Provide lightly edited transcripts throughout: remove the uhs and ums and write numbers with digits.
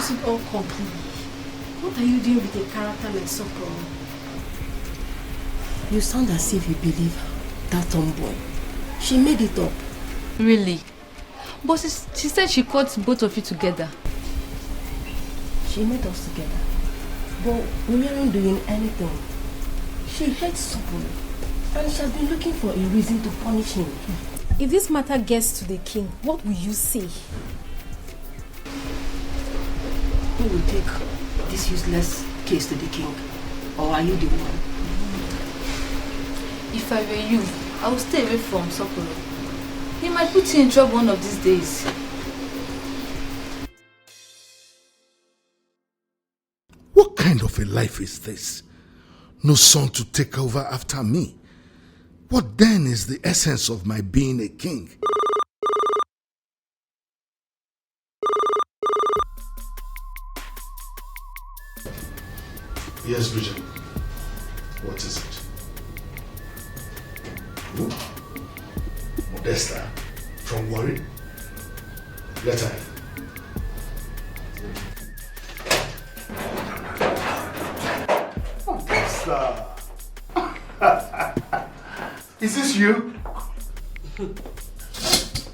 lose it all completely. What are you doing with a character like Sokoro? You sound as if you believe that tomboy. She made it up. Really? But she said she caught both of you together. She made us together. But we aren't doing anything. She hates Sokoro. And she has been looking for a reason to punish him. If this matter gets to the king, what will you say? Who will take this useless case to the king? Or are you the one? If I were you, I would stay away from Sokoro. He might put you in trouble one of these days. What kind of a life is this? No son to take over after me. What then is the essence of my being a king? Yes, Bridget. What is it? Who? Modesta from Warri? Let her. Modesta. Is this you?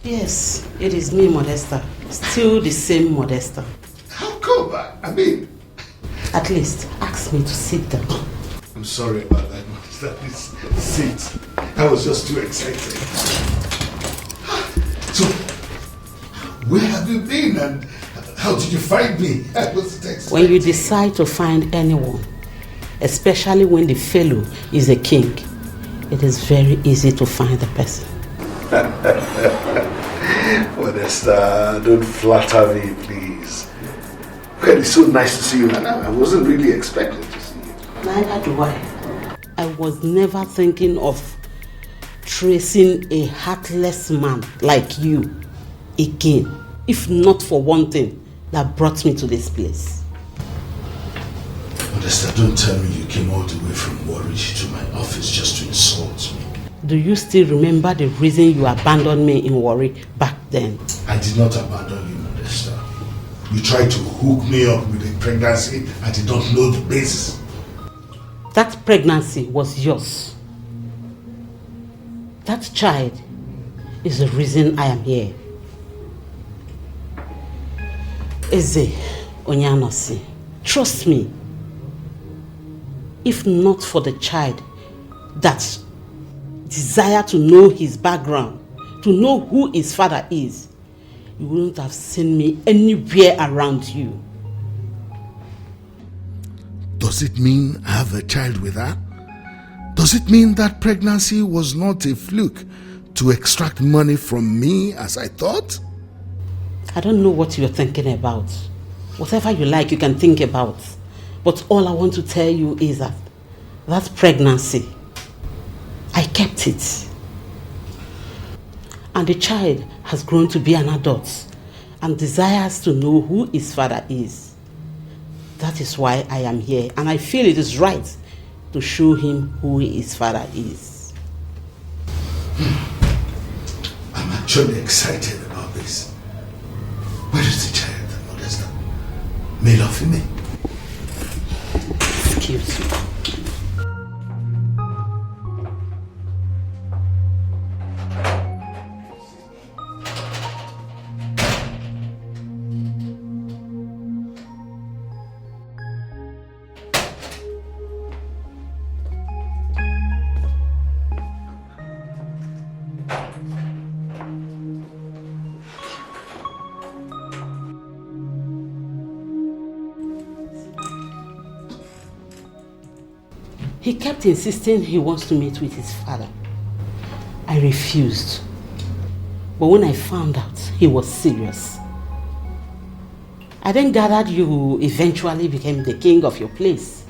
Yes, it is me, Modesta. Still the same Modesta. How come? I mean... At least, ask me to sit down. I'm sorry about that, Modesta. Please sit. I was just too excited. So, where have you been and how did you find me? I wasn't expecting. When you decide to find anyone, especially when the fellow is a king, it is very easy to find the person. Modesta, don't flatter me, please. Well, it's so nice to see you, and I wasn't really expecting to see you. Neither do I. I was never thinking of tracing a heartless man like you again, if not for one thing that brought me to this place. Modesta, don't tell me you came all the way from Warri to my office just to insult me. Do you still remember the reason you abandoned me in Warri back then? I did not abandon you, Modesta. You tried to hook me up with a pregnancy I did not know the basis. That pregnancy was yours. That child is the reason I am here. Eze Onyanosi, trust me. If not for the child that desire to know his background, to know who his father is, you wouldn't have seen me anywhere around you. Does it mean I have a child with her? Does it mean that pregnancy was not a fluke to extract money from me as I thought? I don't know what you're thinking about. Whatever you like, you can think about. But all I want to tell you is that pregnancy, I kept it. And the child has grown to be an adult and desires to know who his father is. That is why I am here, and I feel it is right to show him who his father is. I'm actually excited about this. Where is the child, Modesta? Male or female? Excuse me. He kept insisting he wants to meet with his father. I refused. But when I found out he was serious, I then gathered you eventually became the king of your place.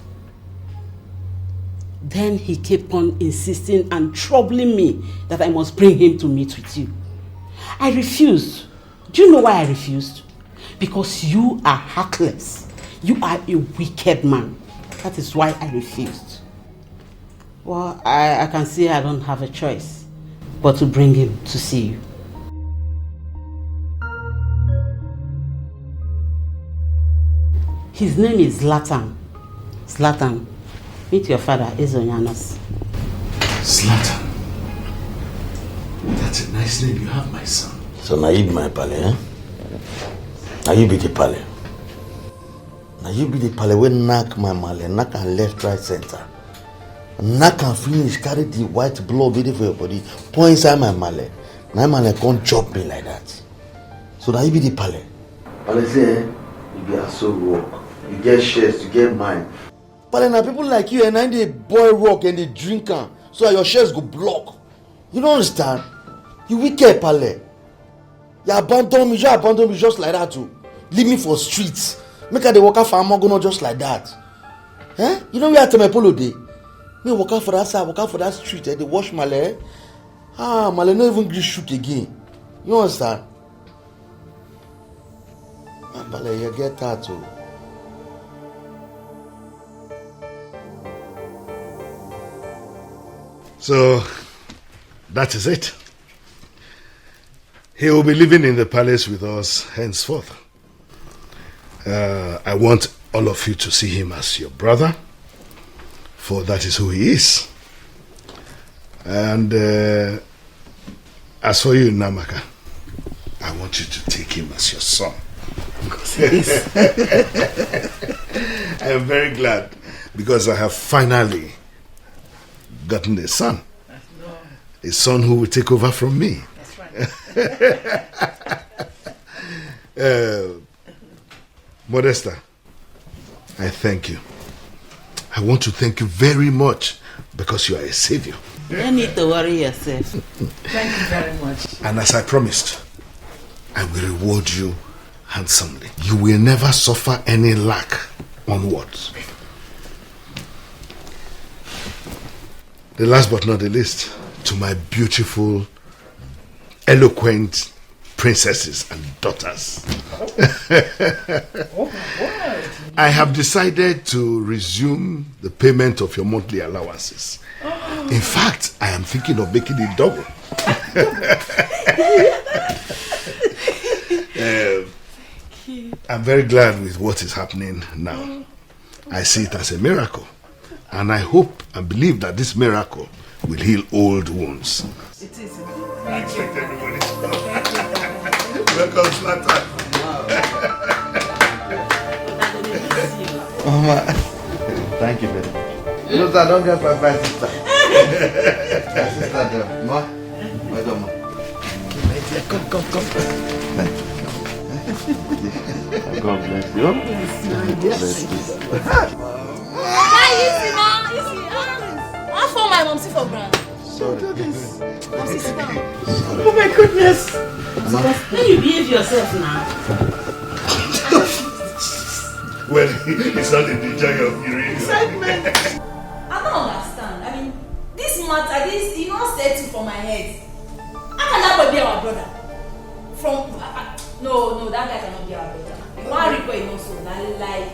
Then he kept on insisting and troubling me that I must bring him to meet with you. I refused. Do you know why I refused? Because you are heartless. You are a wicked man. That is why I refused. Well, I can see I don't have a choice but to bring him to see you. His name is Zlatan. Zlatan, meet your father, Ezonyanos. Zlatan. That's a nice name you have, my son. So now you be my pale, eh? Now you be the pale. Now you be the pale when knock my male, knock and left, right, center. Knock and finish, carry the white blood ready for your body, pour inside my male. Now my male can't chop me like that. So now you be the pale. Pale say, you be a soul rock. You get shares, you get mine. Pale now people like you and I they boil rock and they drink am, so that your shares go block. You don't understand? You wicked pale. You abandon me just like that too. Leave me for streets. Make her the worker for Amogono just like that. Eh? You know where I tell my polo day? Me walk out for that side, walk out for that street, they wash my leg. My leg not even gree shoot again. You understand? Pale, you get that too. So, that is it. He will be living in the palace with us henceforth. I want all of you to see him as your brother, for that is who he is. And as for you, Namaka, I want you to take him as your son. Because he is. I am very glad because I have finally gotten a son. A son who will take over from me. Modesta, I thank you. I want to thank you very much because you are a savior. You don't need to worry yourself. Thank you very much. And as I promised, I will reward you handsomely. You will never suffer any lack onwards. The last but not the least, to my beautiful, eloquent princesses and daughters. I have decided to resume the payment of your monthly allowances. In fact, I am thinking of making it double. I'm very glad with what is happening now. I see it as a miracle. And I hope and believe that this miracle will heal old wounds. It is. Thank you. Everybody. Welcome, Zlatan. Mama, thank you very much. You know, I don't get my sister. My sister, Ma. Madam. Come. Thank you. God bless you. God bless you. Easy, ma. Easy. I for my mom see for ground. Sorry. Oh my goodness. When you behave yourself now. Well, it's not in the joy of hearing. I don't understand. I mean, this matter, this you not settle for my head. How can that boy be our brother? No, that guy cannot be our brother. You want to require him also? Lie.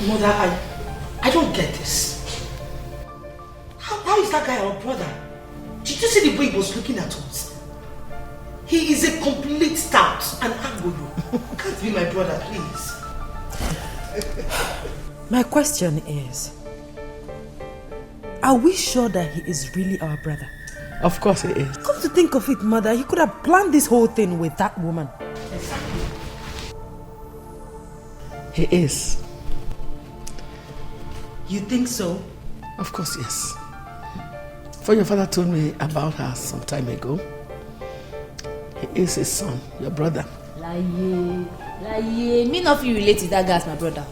Mother, I don't get this. How is that guy our brother? Did you see the way he was looking at us? He is a complete stout and angolo. Can't be my brother, please. My question is, are we sure that he is really our brother? Of course he is. Come to think of it, mother, he could have planned this whole thing with that woman. Exactly. He is. You think so? Of course, yes. For your father told me about her some time ago. He is his son, your brother. Lie. Me not feel related to that guy as my brother.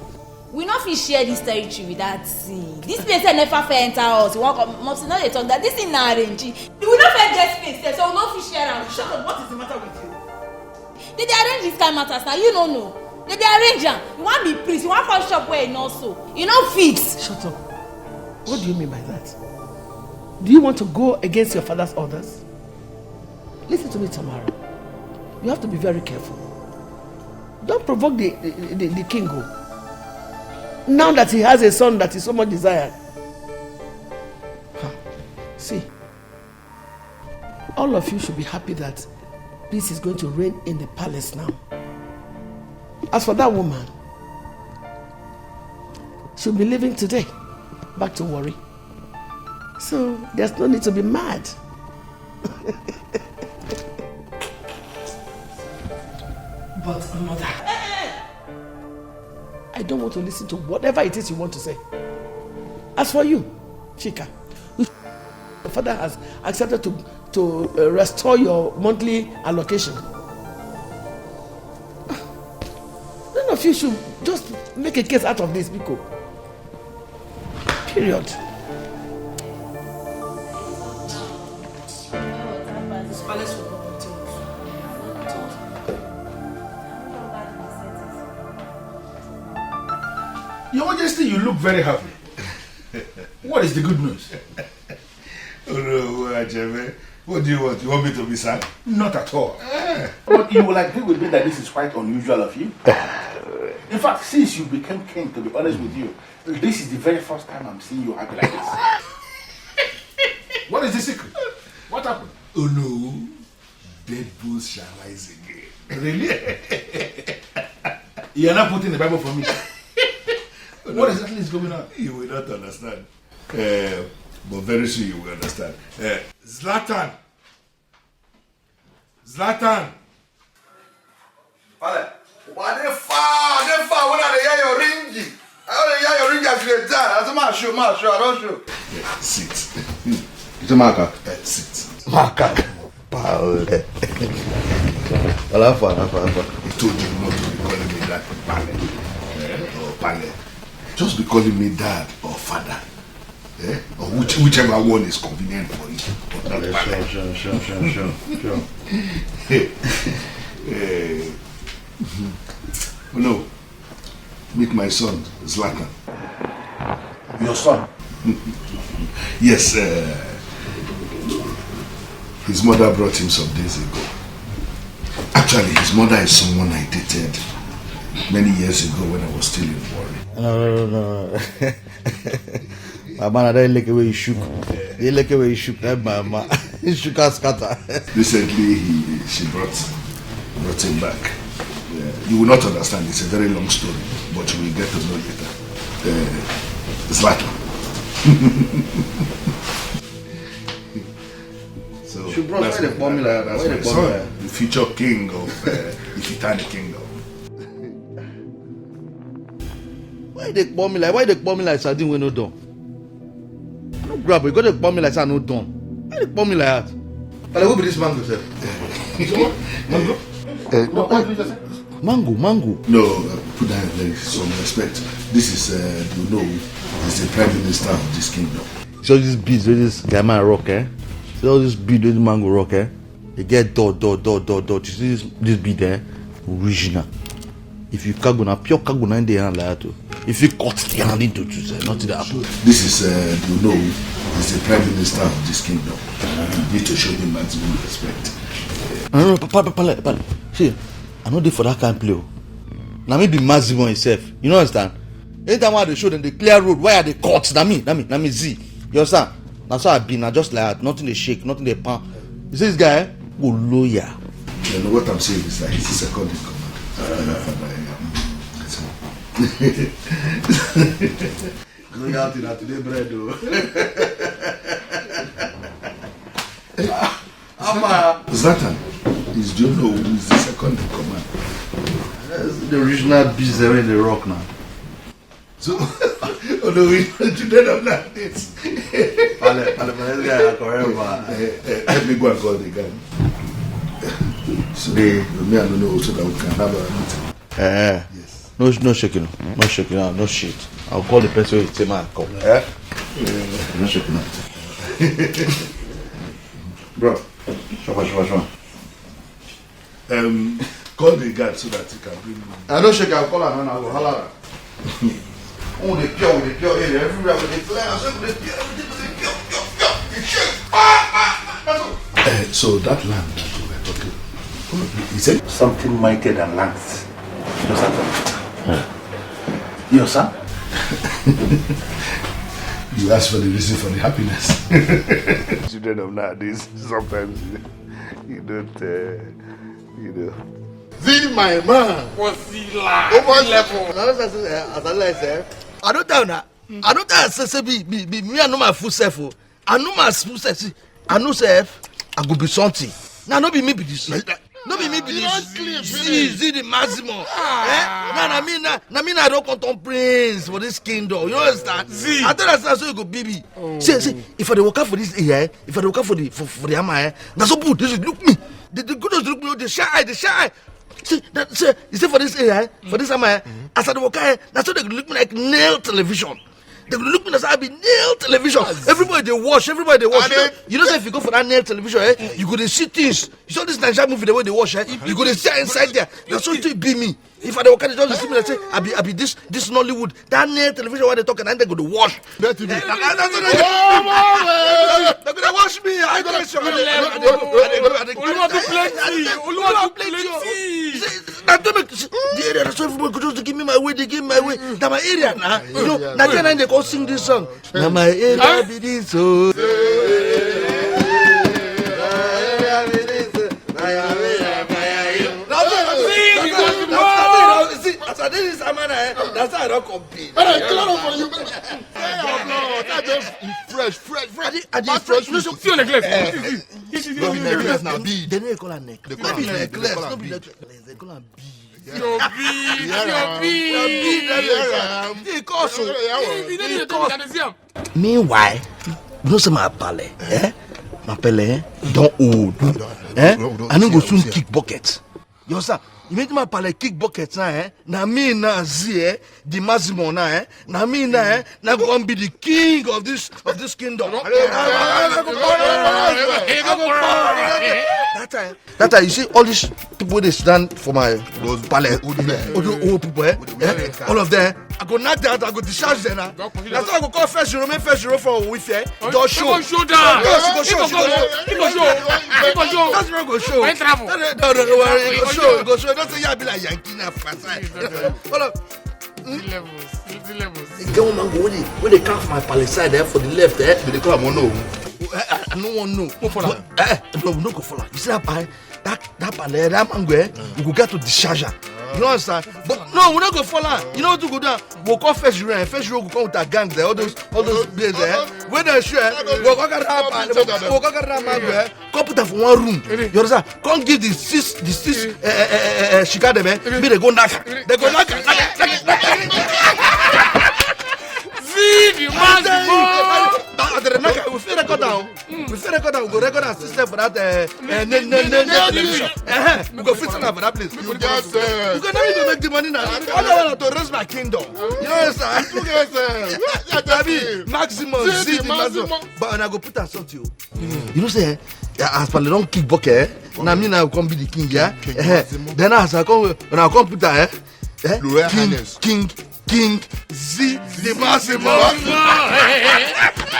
We not feel share this territory with that thing. This place never fair enter us. We want must not they talk that this thing na arrange. We will not fair get space, so we not feel share am. Shut up, what is the matter with you? They arrange this kind of matters now, you don't know. They arrange am. You want be priest, you want come shop where you not so. You not fit. Shut up. What do you mean by that? Do you want to go against your father's orders? Listen to me, Tamara. You have to be very careful. Don't provoke the king. Now that he has a son that is so much desired. See, all of you should be happy that peace is going to reign in the palace now. As for that woman, she'll be leaving today, back to Warri. So there's no need to be mad. But mother, I don't want to listen to whatever it is you want to say. As for you, Chika, your father has accepted to restore your monthly allocation. None of you should just make a case out of this, Biko. Period. Your Majesty, you look very happy. What is the good news? Oh no, Ajeme. What do you want? You want me to be sad? Not at all. But you will agree with me that this is quite unusual of you. In fact, since you became king, to be honest with you, this is the very first time I'm seeing you happy like this. What is the secret? What happened? Oh no, dead bulls shall rise again. Really? You are not putting the Bible for me. What exactly is going on? You will not understand. But very soon you will understand. Zlatan! Zlatan! Vale. Why they far when I hear your ringy. I only hear your ringy as you get done. As a man show, I don't show. Yeah, sit. It's a marker. Sit. Marker. Paul. I told you not to be calling me that Pale. Or Pale. Just be calling me dad or father. Or whichever one is convenient for you. But not Pale. Sure. No. Meet my son, Zlatan. Your son? Yes, his mother brought him some days ago. Actually, his mother is someone I dated many years ago when I was still in Warri. No. My man, I don't like the way you shook. You like the way you shook. That my he shook and scatter. Recently, she brought him back. You will not understand. It's a very long story, but you will get to know later. Zlatan. So She brought the formula. That's my son, the future king of the Ifitani kingdom. Why they bomb me like? Why they bomb me like sardine when no done? No grab it. Got to bomb me like no done. Why they bomb me like that? But who be this mango, sir? Mango? Mango. No, put that in some respect. This is, is the prime minister of this kingdom. So this beads with this guy man rock, eh? See all this bead with mango rock, eh? They get dot. You see this bead, eh? Original. If you kaguna, pure kaguna in the hand like that, if you cut the hand into two, not that. This is, is the prime minister of this kingdom. You need to show him maximum respect. No, pale. See, I know they for that kind of play. Now me be maximum himself. You know understand? Anytime I they show them the clear road, why are they cut? Na me Z. You understand? That's how I be now, just like that. Nothing they shake, nothing they pan. You see this guy, go lawyer. You know what I'm saying is that he's the second in command. Loyalty na today bread though. Zlatan is do you know who is the second in command? That's the original beast there in the rock now. So although we today don't like this. Let's get forever. Let me go and call the guy. So me I don't know so that we can have a meeting. Yes. No shaking. No shit. I'll call the person who say man come. No shaking up. Bro, sure. Call the guy so that he can bring me. I don't shake, I'll call her and I will holler. Oh, the pure, everywhere with the flare, with the pure. So that land that we were talking, he said Something mightier than lands. Your son? you ask for the reason for the happiness. Children of nowadays, sometimes you don't, This my man. Was he like? Over level. As I said, I don't tell now. I don't tell say me I know my full self. I know my full self. I know self. I go be something. Now no be me be this. No be me be this. See the maximum. Now I don't content prince for this kingdom. You understand? See. I tell us so you go baby. See. If I dey work for this area, if I dey work for the ama, na so good. This look me. The good look me. The shy. See, you see for this area, for this ama, as I dey work here, na so they look me like nail television. They look me as I be nail television. Everybody they watch. You know say if you go for that nail television, you go to see things. You saw this Nigerian movie the way they watch, you go to see inside there. That's what it be me. If I don't just see me and say I be this Nollywood, that nail television where they talk and then they go to watch. They're gonna watch me. I gonna show you. The area that's why everybody could just give me my way. They give me my way. That's my area now. You know, Nigerian they go sing this song. Now my area be this so. This is Amana, that's how I don't compete. That's fresh. I did fresh. No, feel necklace. No be necklace now. They don't call her necklace. They call her necklace. No be necklace. They call her B. Your B. Meanwhile, you know some my pale, my pale don't old, I don't go soon kick buckets. You sir. You make my pale kick buckets now, na me na zie the maximum now, na me na na go and be the king of this kingdom. That time you see all these people they stand for my pale, old people, all of them. I go knock that, I go discharge them now. That's why I go call first hero for with you. Don't show. That's where I go show. Go show. Don't say you be like Yankee now fast. Hold up. The woman go when they come from my palace side there for the left there. They call them no. I no one know. Go for that. No go for that. You see that palace, that man go we go get to discharge. You understand? But no, we're not gonna fall out. You know what to go down? We'll call first row will come with a gang there, all those days there. When they're sure, we'll go get that man there, come put her for one room. You understand? Come give the six shika them, maybe they go knock. They go knock. See you man. We feel record down. We go record our system for that television. We go fit for that place. You just you can never make the money now. I don't want to raise my kingdom. You understand? Maximum, see the maximum. But when I go put that sort you. You know say as per the don't kick bucket. Now me now come be the king, yeah. Then as I come when I come put that King Z the maximum.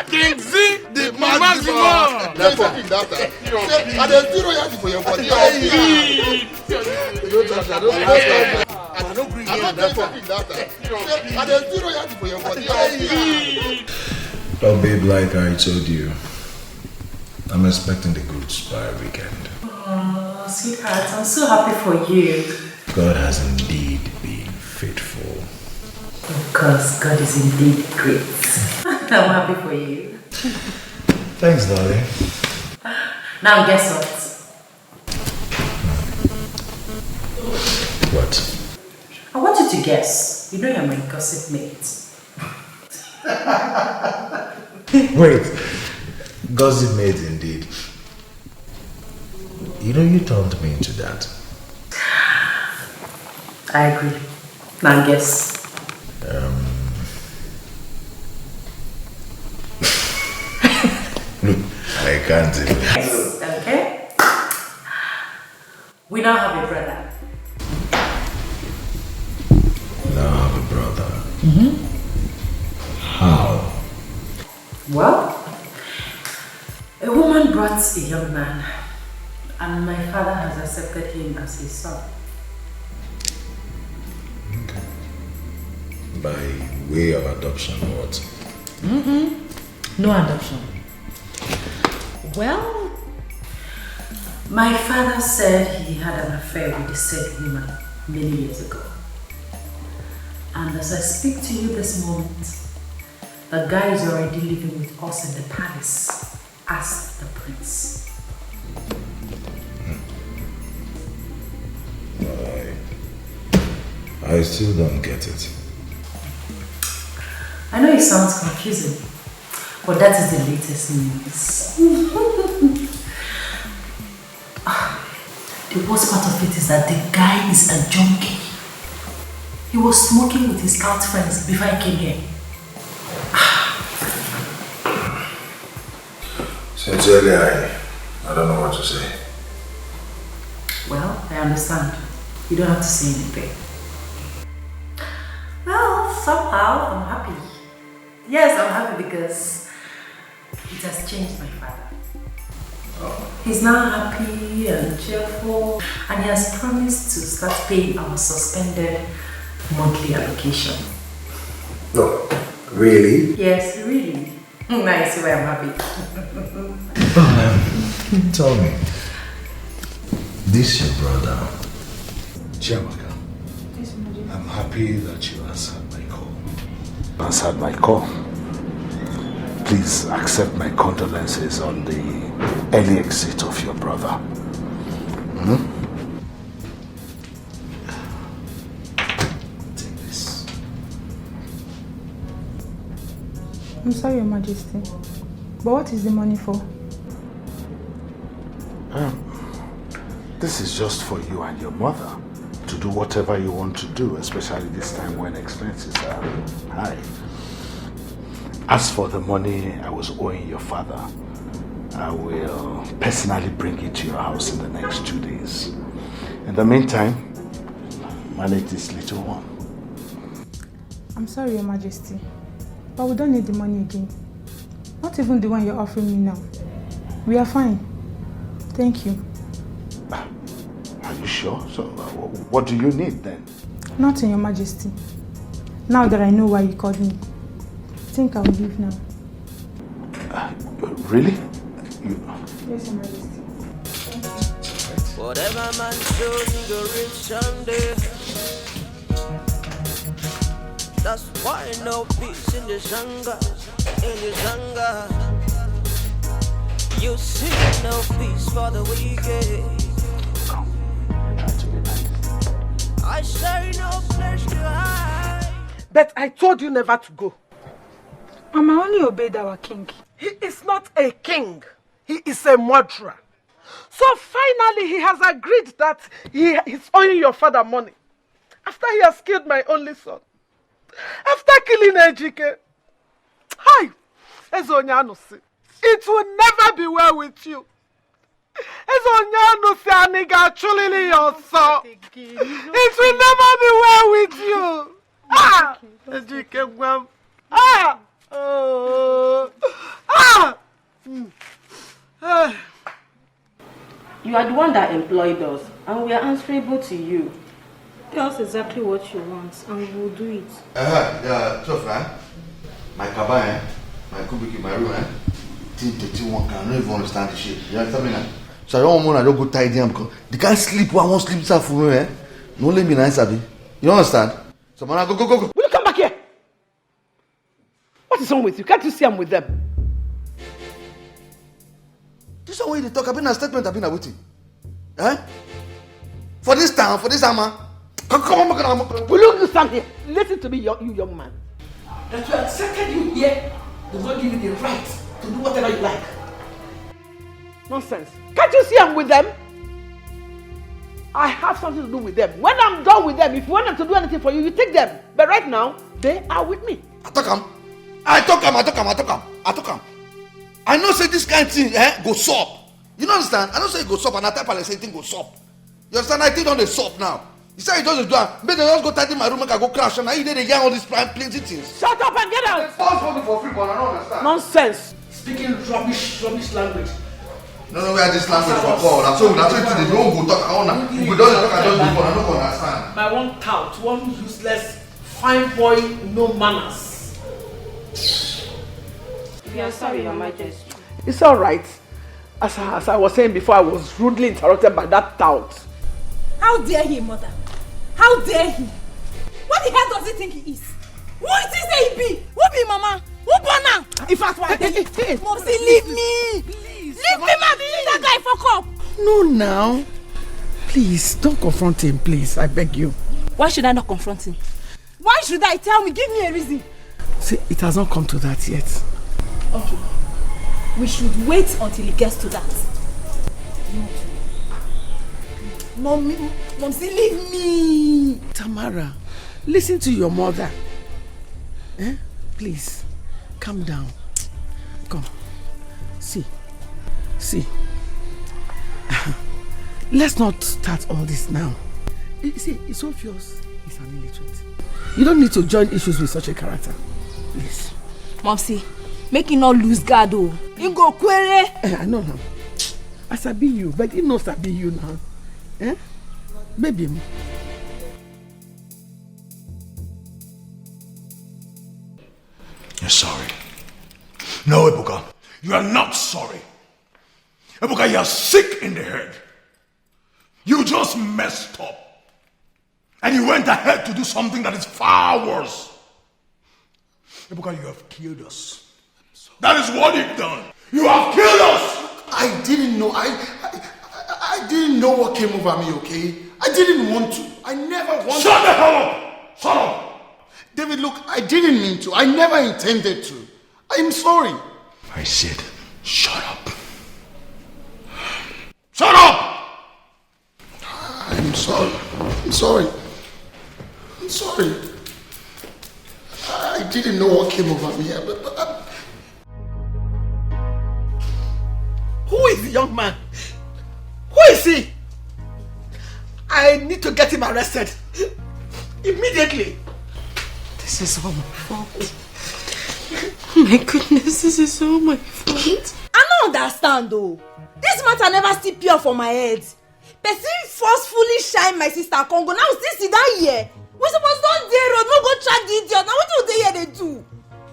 King Z the maximum. That's what that. I don't zero yard for your body. I don't bring in that. I don't zero yard for your body. Well, babe, like I told you, I'm expecting the goods by weekend. Oh, sweetheart, I'm so happy for you. God has indeed been faithful. Of course, God is indeed great. I'm happy for you. Thanks, darling. Now, guess what? What? I want you to guess. You know you're my gossip mate. Wait. Gossip maids indeed. You know you turned me into that. I agree. Now, guess. Look, I can't even. Yes. Okay. We now have a brother. Now I have a brother. How? Well, a woman brought a young man, and my father has accepted him as his son. Okay. By way of adoption or what? No adoption. Well, my father said he had an affair with the said woman many years ago. And as I speak to you this moment, the guy is already living with us in the palace as the prince. I still don't get it. I know it sounds confusing, but that is the latest news. The worst part of it is that the guy is a junkie. He was smoking with his scout friends before I came here. Sincerely, I don't know what to say. Well, I understand. You don't have to say anything. Well, somehow I'm happy. Yes, I'm happy because it has changed my father. He's now happy and cheerful, and he has promised to start paying our suspended monthly allocation. No, really? Yes, really. Nice, why I'm happy. Tell me, this your brother? Chiamaka, I'm happy that you answered my call. Answered my call. Please accept my condolences on the early exit of your brother. Take this. I'm sorry, Your Majesty, but what is the money for? This is just for you and your mother to do whatever you want to do, especially this time when expenses are high. As for the money I was owing your father, I will personally bring it to your house in the next 2 days. In the meantime, manage this little one. I'm sorry, Your Majesty, but we don't need the money again. Not even the one you're offering me now. We are fine. Thank you. Are you sure? So, what do you need then? Nothing, Your Majesty. Now that I know why you called me, I think I will leave now. Really? Yes, Your Majesty. Whatever man shows, he go reach someday. That's why no peace in the Zanga, You see no peace for the wicked. I say no place to hide. But I told you never to go. Mama only obeyed our king. He is not a king. He is a murderer. So finally he has agreed that he is owing your father money. After he has killed my only son. After killing Ejike. Hi, Ezonyanusi. It will never be well with you. Ezonyanusi aniga chulili yoso. It will never be well with you. Ah! Ejike gwam. Ah! You are the one that employed us, and we are answerable to you. Tell us exactly what you want, and we will do it. Yeah, tough, my cabin, my kubiki, my room, I don't even understand the shit. You understand me now? So I don't want to go tidy him because they can't sleep. I won't sleep for me, No let me nice, Abby. You understand? So man, go. Will you come back here? What is wrong with you? Can't you see I'm with them? This is the way they talk. I've been a statement. I've been a waiting. For this town, for this hammer. Come on. Will you stand here? Listen to me, you young man. That we accepted you here does not give you the right to do whatever you like. Nonsense. Can't you see I'm with them? I have something to do with them. When I'm done with them, if you want them to do anything for you, you take them. But right now, they are with me. I talk them. I know say this kind of thing go stop. You don't understand? I don't say it go stop and I type and say thing go stop. You understand? I think on the stop now. You say it doesn't do that. Maybe they just go tidy my room and I go crash and now you did again all these plenty things. Shut up and get out! It's possible for free, but I don't understand. Nonsense. Speaking rubbish language. No, we have this language for Paul. That's all they don't go talk. We don't talk and just go. I don't understand. My one tout, one useless, fine boy, no manners. We are sorry, Your Majesty. It's all right. As I was saying before, I was rudely interrupted by that tout. How dare he, mother? How dare he? Why What the hell does he think he is? Who is he say he be? Who be mama? Who born am? In fact, why? Momsy, leave me! Please, leave me, man! Leave that guy fuck up! No, now. Please, don't confront him, please. I beg you. Why should I not confront him? Why should I? Tell me, give me a reason. See, it has not come to that yet. Okay. We should wait until it gets to that. Momsy, leave me! Tamara, listen to your mother. Please, calm down. Come. See. Let's not start all this now. You see, it's obvious he's an illiterate. You don't need to join issues with such a character. Please. Momsy, make him not lose guard, oh. You go query. I know now. I sabi you, but he knows sabi you now. Baby. You're sorry. No, Ebuka. You are not sorry. Ebuka, you are sick in the head. You just messed up. And you went ahead to do something that is far worse. Ebuka, you have killed us. That is what you've done. You have killed us. I didn't know. I didn't know what came over me, okay? I didn't want to. I never wanted to. Shut the hell up! Shut up! David, look, I didn't mean to. I never intended to. I'm sorry. I said, shut up. Shut up! I'm sorry. I'm sorry. I'm sorry. I didn't know what came over me. But Who is the young man? Who is he? I need to get him arrested. Immediately. This is all my fault. My goodness, this is all my fault. I don't understand though. This matter never still pure for my head. Person forcefully shine my sister Congo. Now still sit down here. We supposed don't dare road, no go track the idiot. Now what do they hear they do?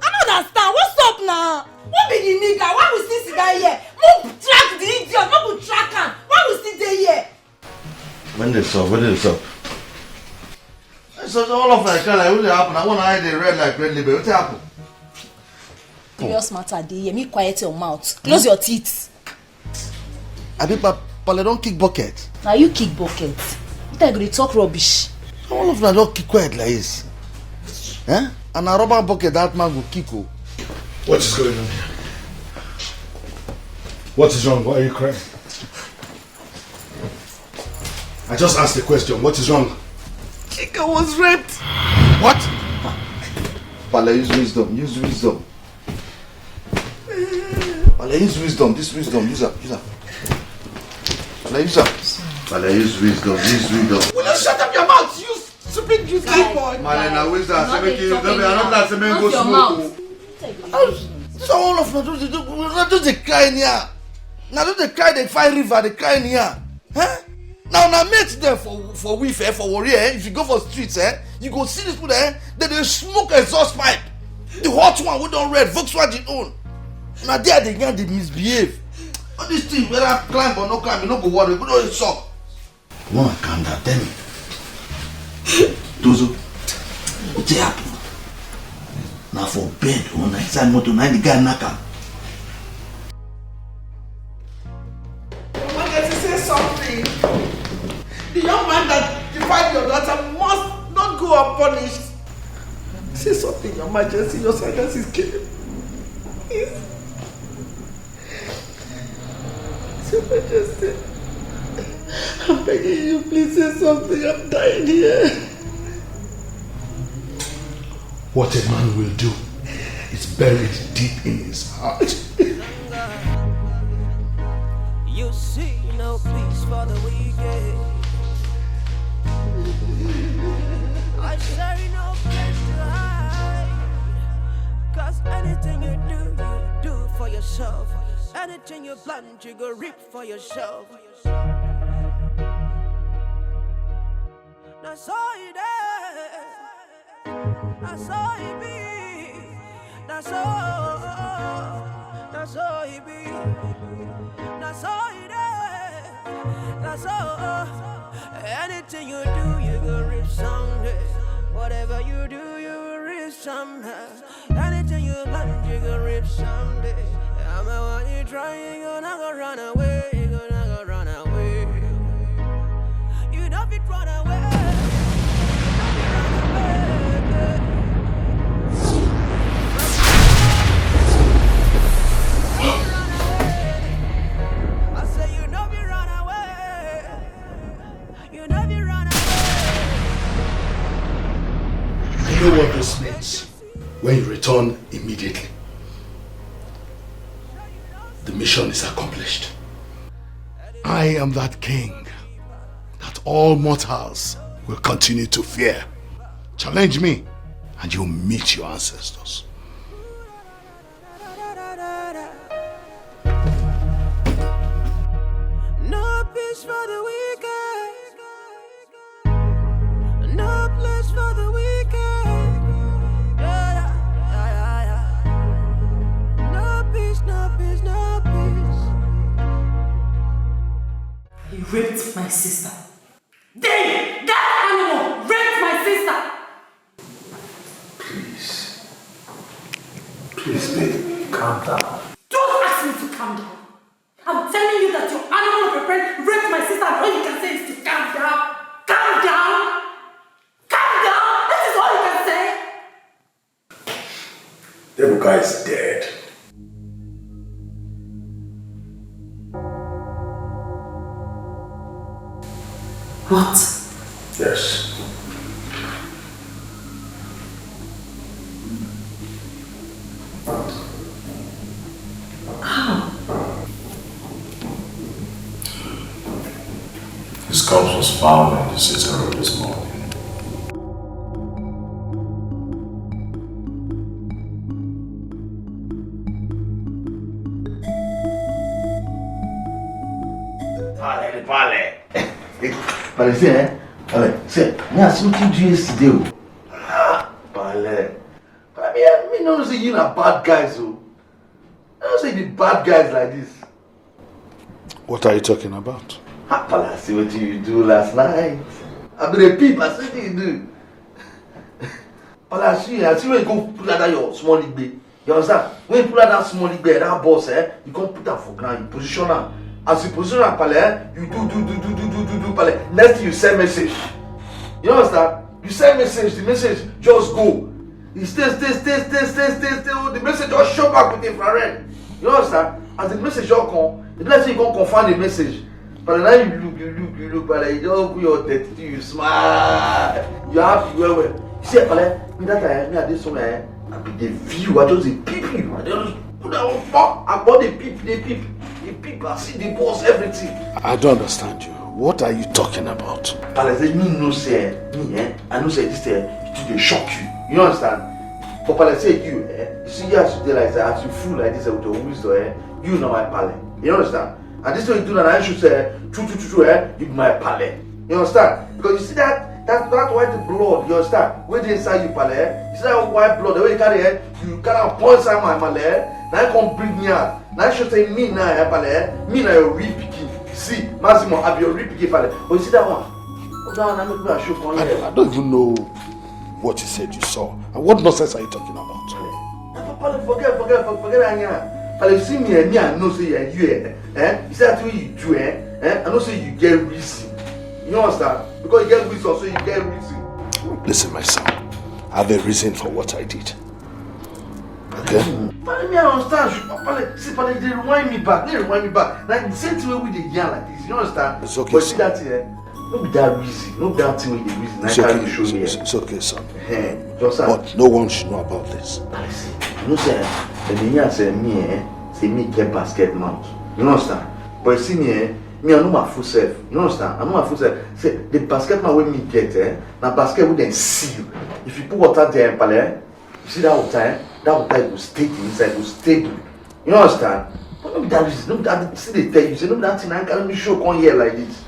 I don't understand. What's up now? What be the nigga? Why we still sit down here? No track the idiot, no go track him. Why we still there here? When they stop. So all of that kind of what happen? I want to hide the red like red label. What happened? Serious matter, dey. Me quiet your mouth. Close your teeth. Pale don't kick bucket. Now you kick bucket. You think you talk rubbish? All of them don't kick quiet like this. And a rubber bucket that man will kick. What is going on here? What is wrong? Why are you crying? I just asked the question. What is wrong? Chika was raped. What? Pale, use wisdom. Pale, use wisdom. This wisdom. Use up. Pale, use up. Pale, use wisdom. Will you shut up your mouth, you stupid useless boy? Malena, wisdom. I don't like to go smoke. So all of them don't they cry in here. Now don't they cry, they find river, they cry in here. Now mates there for we fair for warrior. If you go for streets, you go see these people there, they smoke exhaust pipe. The hot one we don't red, Volkswagen own. Now there they misbehave. All these things, whether climb or no climb, you no go worry, we don't suck. You wanna calm down, tell me. Dozo, what's happening? Now for bed, on the inside motor, now the guy knock am. Mama, to say something. The young man that defied your daughter must not go unpunished. Say something, Your Majesty. Your silence is killing. Please. Your Majesty. I'm begging you, please say something. I'm dying here. What a man will do is buried deep in his heart. You see no peace for the wicked. I say no place to hide. Cause anything you do for yourself. Anything you plant, you go reap for yourself. That's all it is. That's all it be. That's all it be. That's all it is. That's all. Anything you do, you go reap someday. Whatever you do, you will reach somehow. Anything you plan, you gonna reach someday. I'm the one you try, you gonna go run away. You gonna go run away. You don't fit run away. I say you know you run away. You know you run away. You know what this means when you return immediately. The mission is accomplished. I am that king that all mortals will continue to fear. Challenge me and you'll meet your ancestors. No peace for the wicked. No place for the wicked. No peace, no peace, no peace. He raped my sister. That animal raped my sister. Please, babe, calm down. Don't ask me to calm down. I'm telling you that your animal of a friend raped my sister, and all you can say is to calm down. Calm down. Calm down. This is all you can say. The guy is dead. What? Yes. How? His corpse was found in the sitting room this morning. But see, me I see what you yesterday. Pale. But me no say you are bad guys, oh. I don't say you be bad guys like this. What are you talking about? Pale, I see what you do last night. I be the peep, I see what you do. Pale, I see when you go put out your small league bed. You understand? When you put out that small league bed, that boss, you can't put that for ground, you position her. As you position her, pale, you do, pale. Next thing you send message. You understand? You send message, the message just go. You stay. The message just show back with infrared. You understand? As the message just come, the next thing you can confirm the message. But now you look, but you just put your dirty, you smile. You happy, well. You see, pale, me that time, me at this one, I be the view, I just peep you. I just put that on fuck. I bought the peep. The people, I see the boss, everything. I don't understand you. What are you talking about? But I say, me no say, I know say this it will shock you. You understand? But I say you see you as you like that, as you fool like this with your wisdom, you know my pale. You understand? And this way you do that, I should say, true, you my pale. You understand? Because you see that white blood, you understand? When they inside you pale, you see that white blood, the way you carry it, you cannot point inside my pale. Now you come bring me out. Now you should say me now, pale. Me now your real picking. See, Massimo, I be your real picking pale. But you see that one? I don't even know what you said you saw. And what nonsense are you talking about? Forget that. Pale, you see me, I know say you you see that way you do, I know say you get reason. You understand? Because you get reason, so you get reason. Listen, my son, I have a reason for what I did. Okay? But me, I understand. See, but they rewind me back. Like the same thing with the yarn like this. You understand? It's okay. But see that here, no be that reason. No be that thing with the reason. It's okay. Show me. It's okay, son. But no one should know about this. I see. You know, say, the yarn say me get basket mount. You understand? But you see me, me I know my full self. You understand? I know my full self. Say the basket man when me get na basket with them seal. If you put water there, pale, you see that water, will stay inside, will stable. You understand? But no be that reason, no be that see they tell you, say no be that thing I can't be sure come here like this.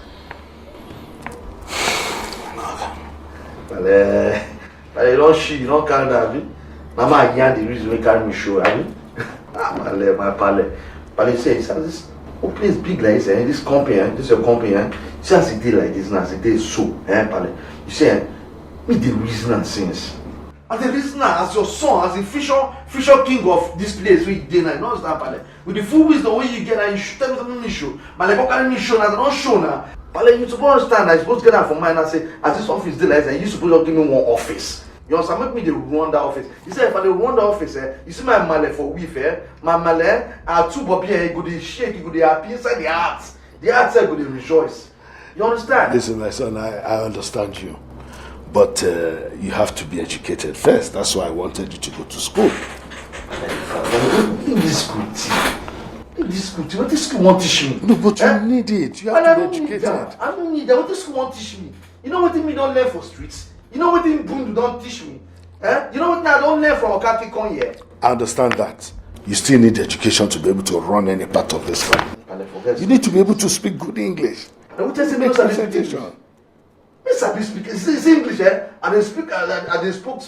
Pale, you don't shit, you don't carry that. Mama I yarn the reason we carry me show, I mean. My pale say this whole place big like this, this company, this is your company, see as it did like this now, as it is so, pale. You see, Me the reason and since. As the reasoner, as your son, as the fisher king of this place, we did not understand, Pale. With the full wisdom when you get and you should tell me something issue. But like, what me show now? I don't show now. Pale, you supposed to understand. I supposed to get that from mine and say, as this office did, and you supposed to give me one office. You understand? Make me the run that office. You say if I run the office, you see my male for weave, my male, I two bobby, go to shake, you go to happy inside the heart. The heart go to rejoice. You understand? Listen, my son, I understand you. But you have to be educated first. That's why I wanted you to go to school. In this school, what this school won't teach me? No, but you need it. You have to be educated. I don't need that. What this school won't teach me? You know what me don't learn for streets? You know what in Bundu don't teach me? You know what I don't learn from Okaki Kon here? I understand that. You still need education to be able to run any part of this family. You need to be able to speak good English. And what is make presentation? Yes, I speak. It's English, and they speak. And they speak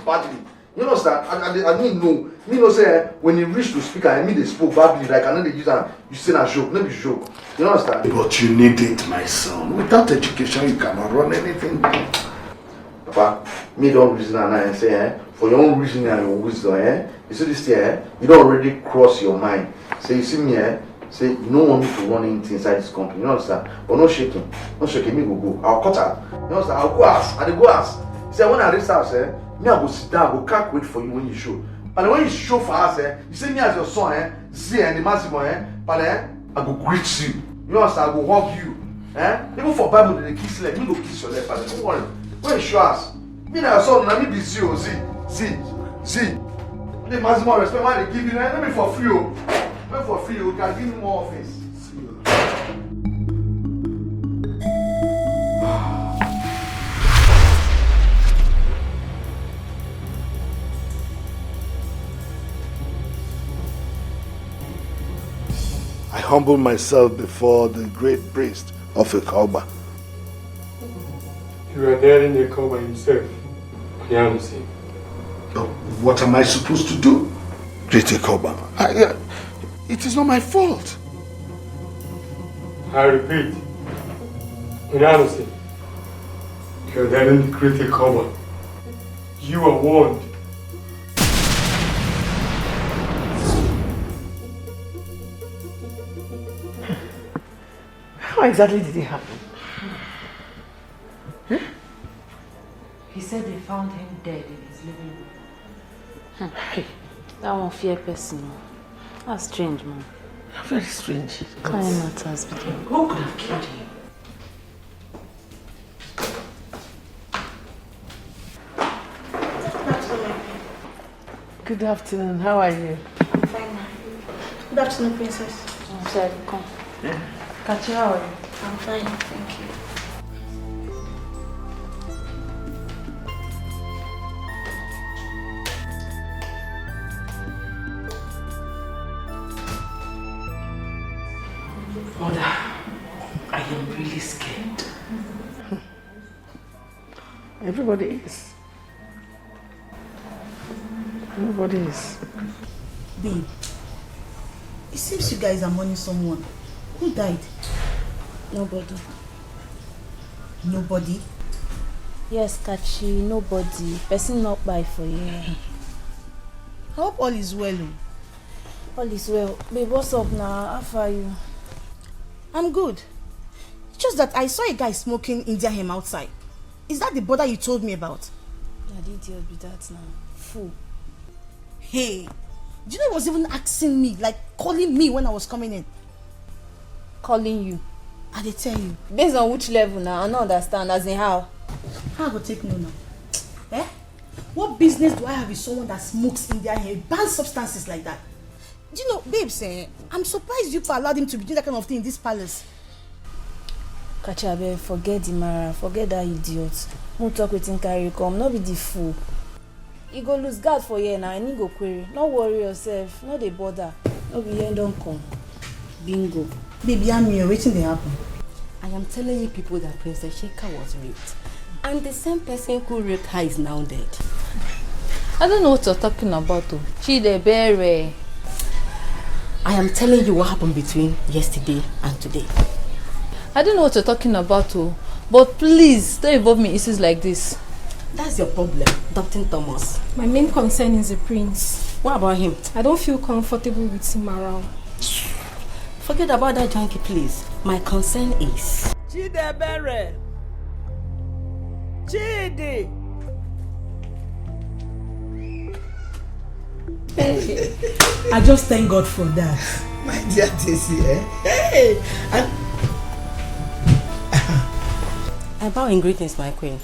badly. You understand? I mean, no. Me no say when you reach to speak, I mean they spoke badly. Like I know they use and you say a joke, not be joke. You understand? But you need it, my son. Without education, you cannot run anything. Papa, me don't reason and I say, for your own reasoning and your wisdom, you see this here, you don't already cross your mind. Say, you see me, say, you don't want me to run anything inside this company, you understand? But no shaking, me go. I'll cut out. You understand? I'll go ask, I go ask. He said, when I reach house, me I go sit down, I can't wait for you when you show. But when you show for us, you see me as your son, see, and the massive but I go greet you. You understand? I go hug you. Even for Bible, they kiss like me go kiss your left, but don't worry. When you show us, me and your son, let me be see. The maximum respect, why they give you, let me for free. Let for free, you can give me more office. I humble myself before the great priest of Ikoba. You are there in Ikoba himself. But what am I supposed to do? Great Ikoba. It is not my fault. I repeat, Unyanusi, you are there in the great Ikoba. You are warned. How exactly did it happen? He said they found him dead in his living room. Hey, that one fear person. That's strange, man. Very strange. Kind matters with him. Who could have killed him? Good afternoon. How are you? I'm fine. Good afternoon, Princess. I'm sorry, come. Kachi, how are you? I'm fine, thank you. Mother, I am really scared. Everybody is. Everybody is. Babe, it seems you guys are mourning someone. Who died? Nobody. Nobody? Yes, Kachi, nobody. Person not by for you. I hope all is well. All is well. Babe, what's up now? How far are you? I'm good. Just that I saw a guy smoking India hemp outside. Is that the brother you told me about? Yeah, the idiot be that now. Fool. Hey, do you know he was even asking me, like calling me when I was coming in? Calling you? I did tell you. Based on which level now? I don't understand. As in how? How I go take no now? Eh? What business do I have with someone that smokes India hemp, bans substances like that? Do you know, babes, I'm surprised you allowed him to be doing that kind of thing in this palace. Kachabe, forget the Mara, forget that idiot. Won't talk with him, carry come, not be the fool. He go lose guard for you now, and he go query. Not worry yourself, not dey bother. No be here, don't come. Bingo. Baby, I'm here, waiting to happen. I am telling you people that Princess Sheka was raped. And the same person who raped her is now dead. I don't know what you're talking about, though. She the bear. I am telling you what happened between yesterday and today. I don't know what you're talking about, oh, but please don't involve me in issues like this. That's your problem, Dr. Thomas. My main concern is the prince. What about him? I don't feel comfortable with him around. Forget about that junkie, please. My concern is... Chidebere. Chidi. Hey. I just thank God for that. My dear Daisy, eh? Hey! And I bow in greetings, my queen.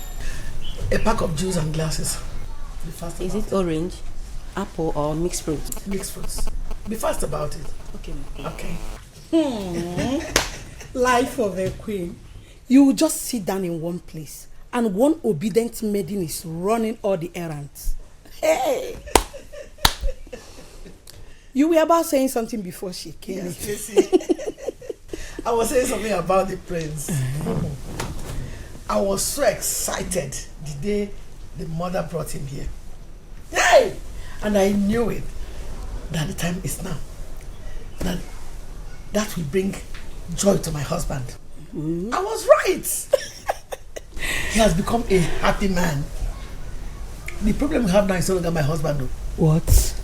a pack of juice and glasses. Is it orange, apple, or mixed fruit? Mixed fruits. Be fast about it. Okay. Okay. Life of a queen. You will just sit down in one place and one obedient maiden is running all the errands. Hey! You were about saying something before she came. Yes, I was saying something about the prince. I was so excited the day the mother brought him here. Hey! And I knew it. That the time is now. That will bring joy to my husband. Mm-hmm. I was right. He has become a happy man. The problem we have now is no longer my husband. What?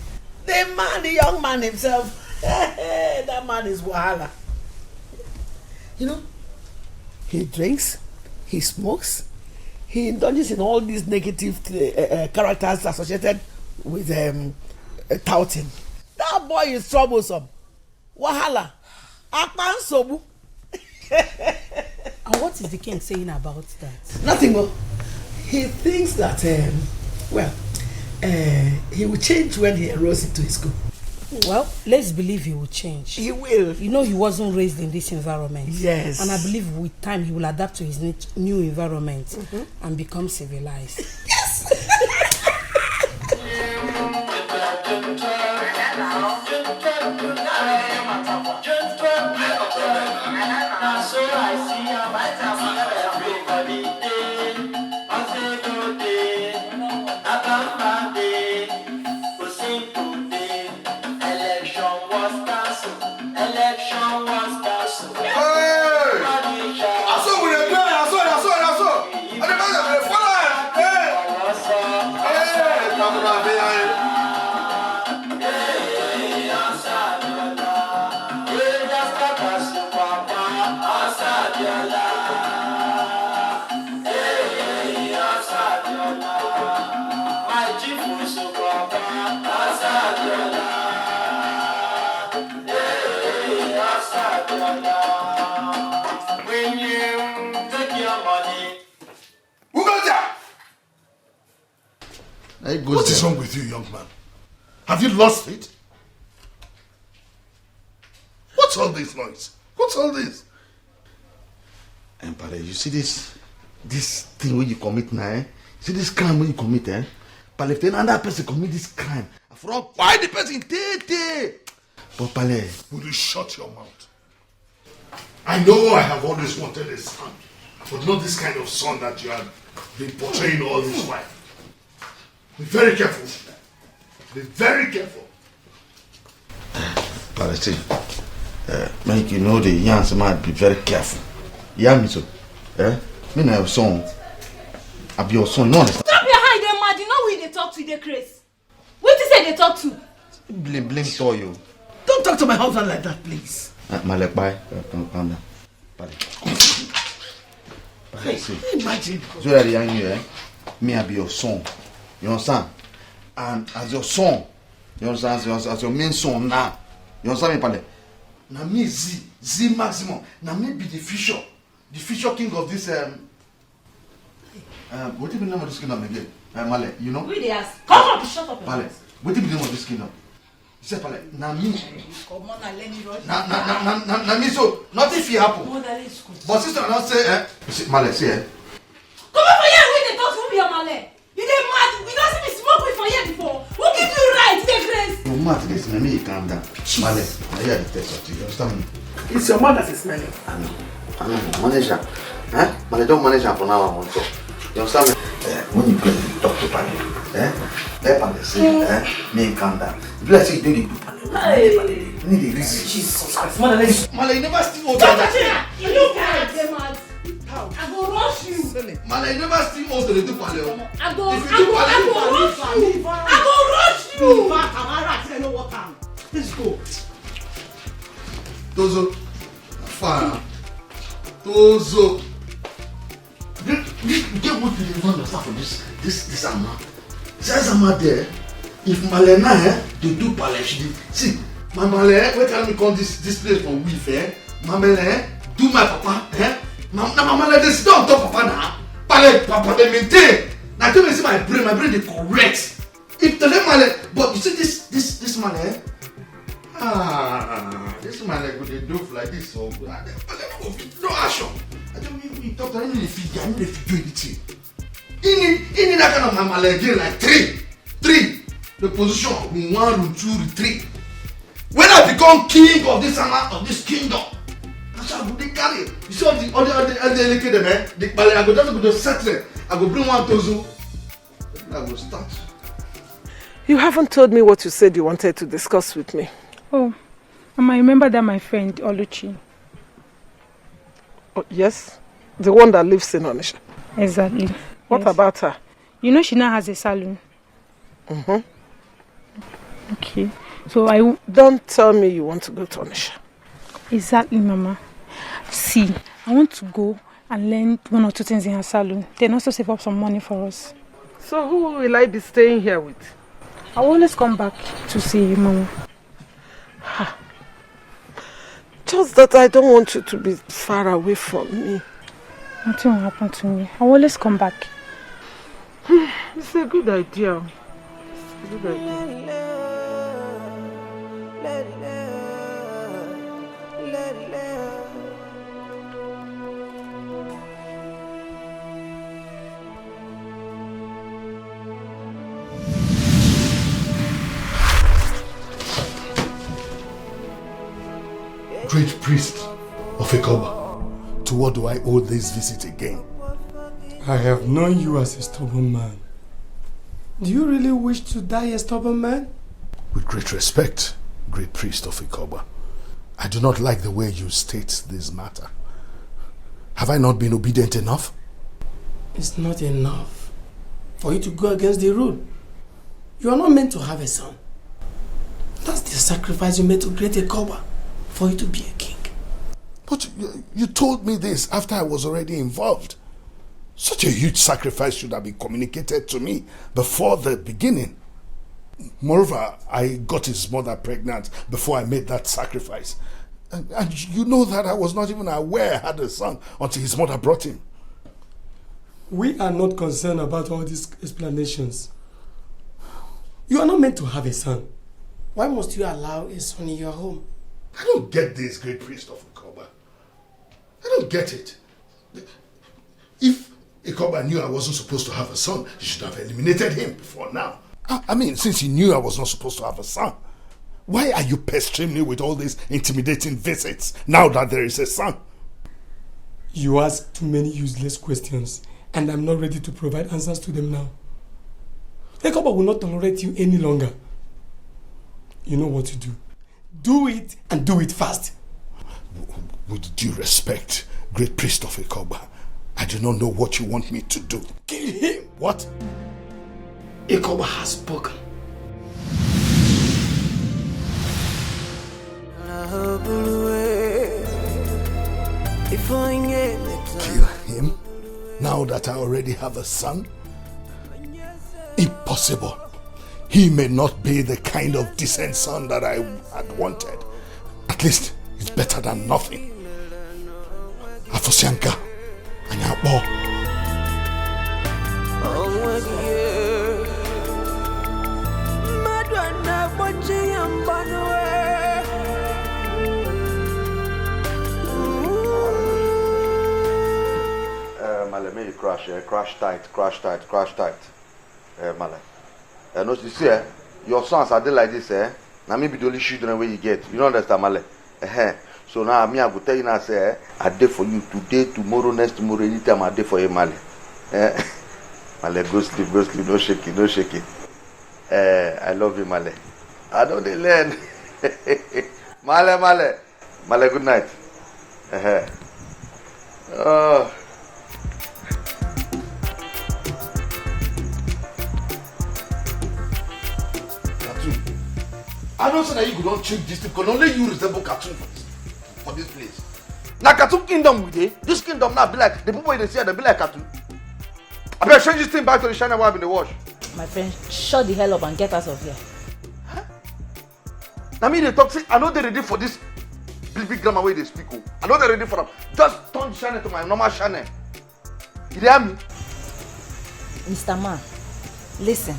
The young man himself. That man is wahala. You know, he drinks, he smokes, he indulges in all these negative characters associated with touting. That boy is troublesome. Wahala. Akpan sobu. And what is the king saying about that? Nothing more. He thinks that, he will change when he enrolls into his school. Well, let's believe he will change. He will. You know, he wasn't raised in this environment. Yes. And I believe with time he will adapt to his new environment and become civilized. Yes! What is wrong with you, young man? Have you lost it? What's all this noise? What's all this? Empire, you see this thing when you commit now, eh? See this crime when you commit, eh? But if another person commit this crime, for all why the person But Pale, will you shut your mouth? I know I have always wanted a son, but not this kind of son that you have been portraying all this while. Be very careful. Be very careful. Pale, see, make you know the young man be very careful. Yeah, me so, me na your son. I be your son, no understand. Stop your hide them mad, you know who they talk to, they craze. What you say they talk to? Blame to you. Don't talk to my husband like that, please. Malek, bye. Calm down. Pale. Hey, imagine. So that young you, me I be your son. You understand? And as your son, you understand? As your main son now, you understand me, Pale? Now me Z maximum. Now me be the future king of this. What do you name of this kingdom again? Male, you know? Who they ask? Come up, shut up. Pale, what do you name of this kingdom? You say, Pale, now me. Come on, let me rush. Now me, so nothing if it happen. But sister, not say, Male, see, Come over here, who they talk to me, Male? You dey mad? We don't see me smoke with for here before. Who give you right, they craze? Your mouth is let me calm down. Male, I hear the text of you. You understand me? It's your mother that is smelling. I know. Manager. Male, don't manage her for now. I want to. You understand me? When you talk to Pale, let Pale say, me calm down. If you say you do the Pale, need the reason. Jesus Christ, Male, you never steal over that. You look at them, mad. I go rush you. selling. Male, you never steal most of the paleo. I go rush you. I know what time. Let's go. Tozo, fire. Tozo. Get what you don't understand from this Amma. This Amma there. If Malena they do palais, see, my Malé, where can me come this place for weave, my Malé, do my papa, my Malé, this don't talk papa now. Palais, papa, they maintain. Now tell me, see my brain is correct. If the Malé, but you see this Malé, this Malé could do like this, so no action. I don't mean we talk. I don't mean if you do anything. In that kind of Malé again, like three. The position of 1, 2, 3. When I become king of this kingdom, that's how they carry. You see all the man, the I go just settle. I go bring 1,000. I go start. You haven't told me what you said you wanted to discuss with me. Oh, I remember that my friend Oluchi. Oh, yes? The one that lives in Onisha. Exactly. What about her? You know she now has a salon. Mm-hmm. Okay. So don't tell me you want to go to Onisha. Exactly, Mama. See, I want to go and learn 1 or 2 things in her salon. Then also save up some money for us. So who will I be staying here with? I will always come back to see you, Mama. Just that I don't want you to be far away from me. Nothing will happen to me. I will always come back. It's a good idea. It's a good idea. Great priest of Ikoba, to what do I owe this visit again? I have known you as a stubborn man. Do you really wish to die a stubborn man? With great respect, great priest of Ikoba, I do not like the way you state this matter. Have I not been obedient enough? It's not enough for you to go against the rule. You are not meant to have a son. That's the sacrifice you made to create Ikoba, for you to be a king. But you told me this after I was already involved. Such a huge sacrifice should have been communicated to me before the beginning. Moreover, I got his mother pregnant before I made that sacrifice. And you know that I was not even aware I had a son until his mother brought him. We are not concerned about all these explanations. You are not meant to have a son. Why must you allow a son in your home? I don't get this, great priest of Ikoba. I don't get it. If Ikoba knew I wasn't supposed to have a son, he should have eliminated him before now. I mean, since he knew I was not supposed to have a son, why are you pestering me with all these intimidating visits now that there is a son? You ask too many useless questions, and I'm not ready to provide answers to them now. Ikoba will not tolerate you any longer. You know what to do. Do it, and do it fast. With due respect, great priest of Ikoba, I do not know what you want me to do. Kill him! What? Ikoba has spoken. Kill him? Now that I already have a son? Impossible. He may not be the kind of decent son that I had wanted. At least it's better than nothing. Afosianka, Anyabo. Male, may you crash tight. Male. No, you see, your sons are there like this, now maybe the only children where you get. You don't understand, Male? So now I will tell you now, say, I did for you today, tomorrow, next tomorrow, anytime I did for you, Male. Male, go sleep, no shaking. I love you, Male. I don't learn. Male, good night. I don't say that you don't change this thing because only you resemble cartoon for this place. Now cartoon kingdom with it. This kingdom now be like the people in the sea, they be like cartoon. I better change this thing back to the channel where I'm in the wash. My friend, shut the hell up and get out of here. Huh? I mean, they talk, see, I know they're ready for this big grammar way they speak. Oh. I know they're ready for them. Just turn the channel to my normal channel. You hear me? Mr. Man, listen.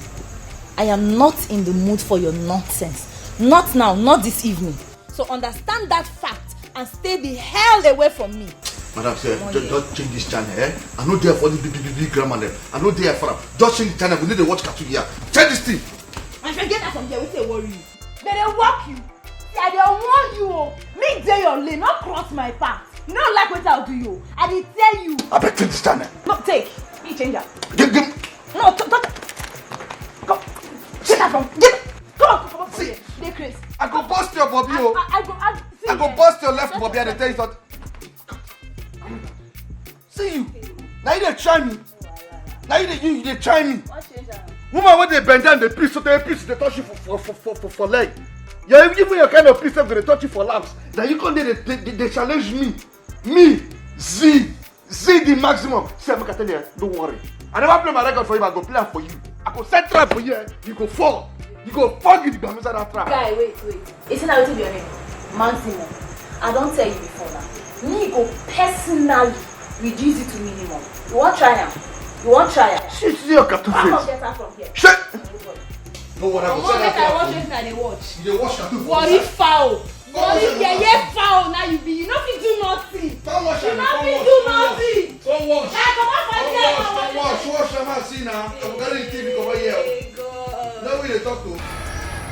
I am not in the mood for your nonsense. Not now, not this evening. So understand that fact and stay the hell away from me. Madam, sir, just change this channel, eh? I know there for the big grammar there. I know there for them. Just change the channel. We need to watch cartoon here. Change this thing. My friend, get out from here. We say worry you. They walk you. See, I don't want you. Me day your lane, not cross my path. You don't like what I'll do you. I did tell you. I better change this channel. No, take. Me change that. Give. No, don't. Come. Get out from. Get. Come on. See. They crazy. I go bust your Bobby. I go bust your left Bobby and they tell you something. See you. Now you dey try me. Now you dey try me. Woman when they bend down they piece, so they piece they touch you for leg. Yeah, even your kind of piece they touch you for laps. Now you come there they challenge me. Me, Z the maximum. See, I'm tell you, don't worry. I never play my record for you, I go play for you. I go set trap for you. You go fall. You go fall in the ground inside that trap. Guy, wait. Isn't that what your name? Maximum. I don't tell you before now. Me go personally reduce it to minimum. You want try now? Shit, see your cartoon face. I'll get her from here. Shit! No one ever said that. I watch it and they watch. You watch cartoon face. Worry foul. Foul now you be. You know if you do nothing. Don't watch you know if you do nothing. Don't watch. Come on, don't watch. I'm see now. I'm going to TV over here. No way they talk to.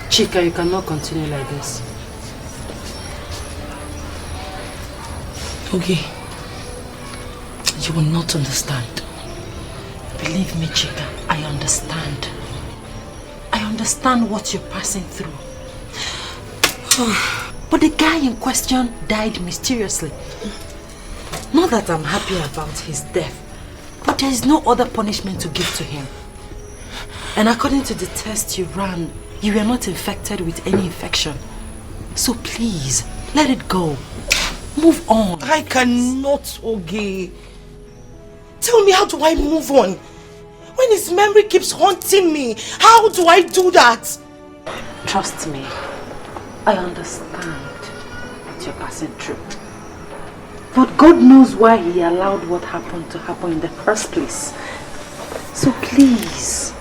Chika, you cannot continue like this. Okay. You will not understand. Believe me, Chika, I understand. I understand what you're passing through. But the guy in question died mysteriously. Not that I'm happy about his death, but there is no other punishment to give to him. And according to the test you ran, you were not infected with any infection. So please, let it go. Move on. I cannot, Oge. Tell me, how do I move on? When his memory keeps haunting me, how do I do that? Trust me, I understand what you're passing through. But God knows why He allowed what happened to happen in the first place. So please,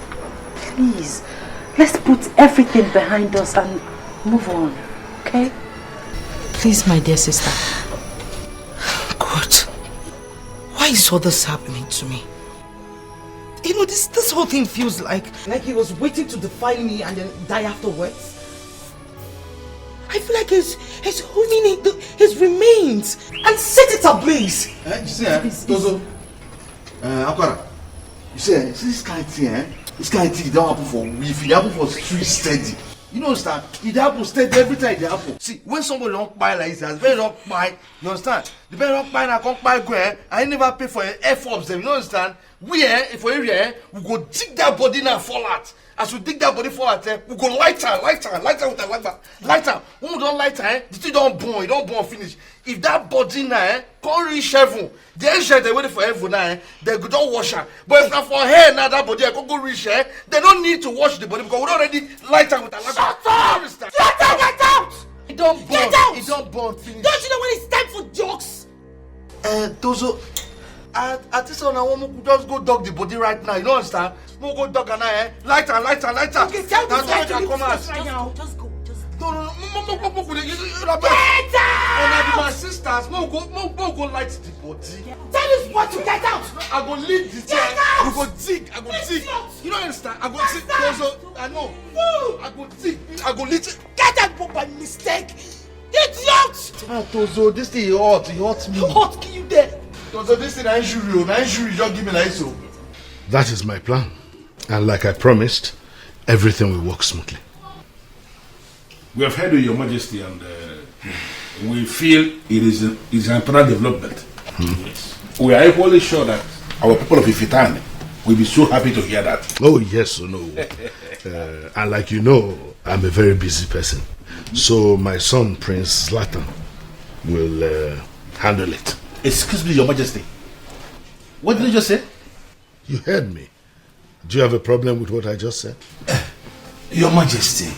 let's put everything behind us and move on, okay? Please, my dear sister. God, why is all this happening to me? You know, this whole thing feels like he was waiting to defy me and then die afterwards. I feel like he's holding his remains and set it ablaze. You see, Tozo, Akwara, you see, this kind of thing, this kind of thing don't happen for week, it happen for street steady. You know, understand? It happens steady every time it happens. See, when somebody don't buy like this, very don't buy, you understand? The very don't buy, I can't buy go I never pay for F-ups them, you understand? We for area, we go dig that body now fall out. As we dig that body fall out, we go light her with a lighter. When we don't light her, the thing don't burn finish. If that body now can't reach heaven, the angel they waiting for heaven now, they go don't wash her. But if not for her now, that body I can go reach her, they don't need to wash the body because we already light her with a lighter. Shut up! Get out! It don't burn. Get out! It don't burn finish. Don't you know when it's time for jokes? Tozo, at this one I want just go dog the body right now. You don't understand? We'll go dog and lighter. Okay, tell this guy to leave come this right now. Just go. No. Get out! And my sisters, we'll go light the body. Tell this boy to get out! I go lead the chair. Out! We go dig. I go dig. You don't understand? I go dig. Tozo, I know. I go dig. I go lead. Get out by mistake. Idiot! Tozo, this thing hot. It hurts me. Hot, kill you there. Tozo, this thing injury. Just give me like so. That is my plan. And like I promised, everything will work smoothly. We have heard of Your Majesty and we feel it is an important development. Yes. We are equally sure that our people of Ifitane will be so happy to hear that. Oh, yes or no. And like you know, I'm a very busy person. So my son, Prince Zlatan, will handle it. Excuse me, Your Majesty. What did you just say? You heard me. Do you have a problem with what I just said? Your Majesty,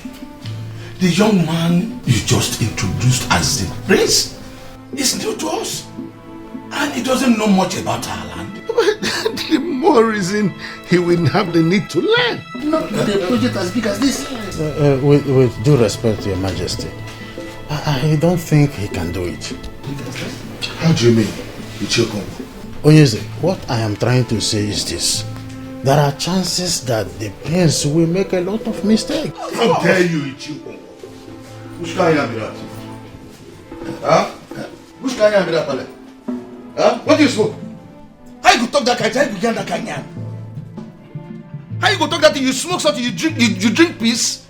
the young man you just introduced as the prince is new to us. And he doesn't know much about our land. The more reason he will have the need to learn. Not a project as big as this. With due respect to Your Majesty, I don't think he can do it. How do you mean? Ichiokongo? Onyeze, what I am trying to say is this. There are chances that the prince will make a lot of mistakes. How dare you, Ichiokongo? Which kind of that? Huh? Which kind of that, Pale? Huh? What do you smoke? How you go talk that kind? How you begin that kind? How you go talk that thing? You smoke something, you drink piss?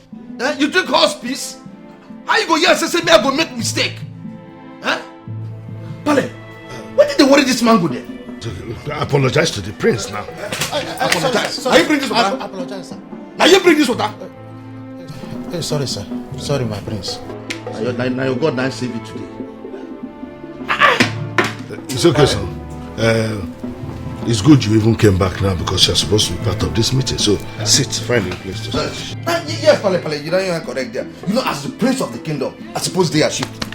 You drink horse piss? How you go here and say me I go make mistake? Huh? Pale, what did they worry this man go there? I apologize to the prince now. Apologize. Now you bring this water? Apologize, sir. Now you bring this water? Sorry, sir. Sorry, my prince. Now your God now save you today. It's okay, son. It's good you even came back now because you're supposed to be part of this meeting. So sit, find a place to sit. Yes, Pale, you don't even correct there. You know, as the prince of the kingdom, I suppose they are shift.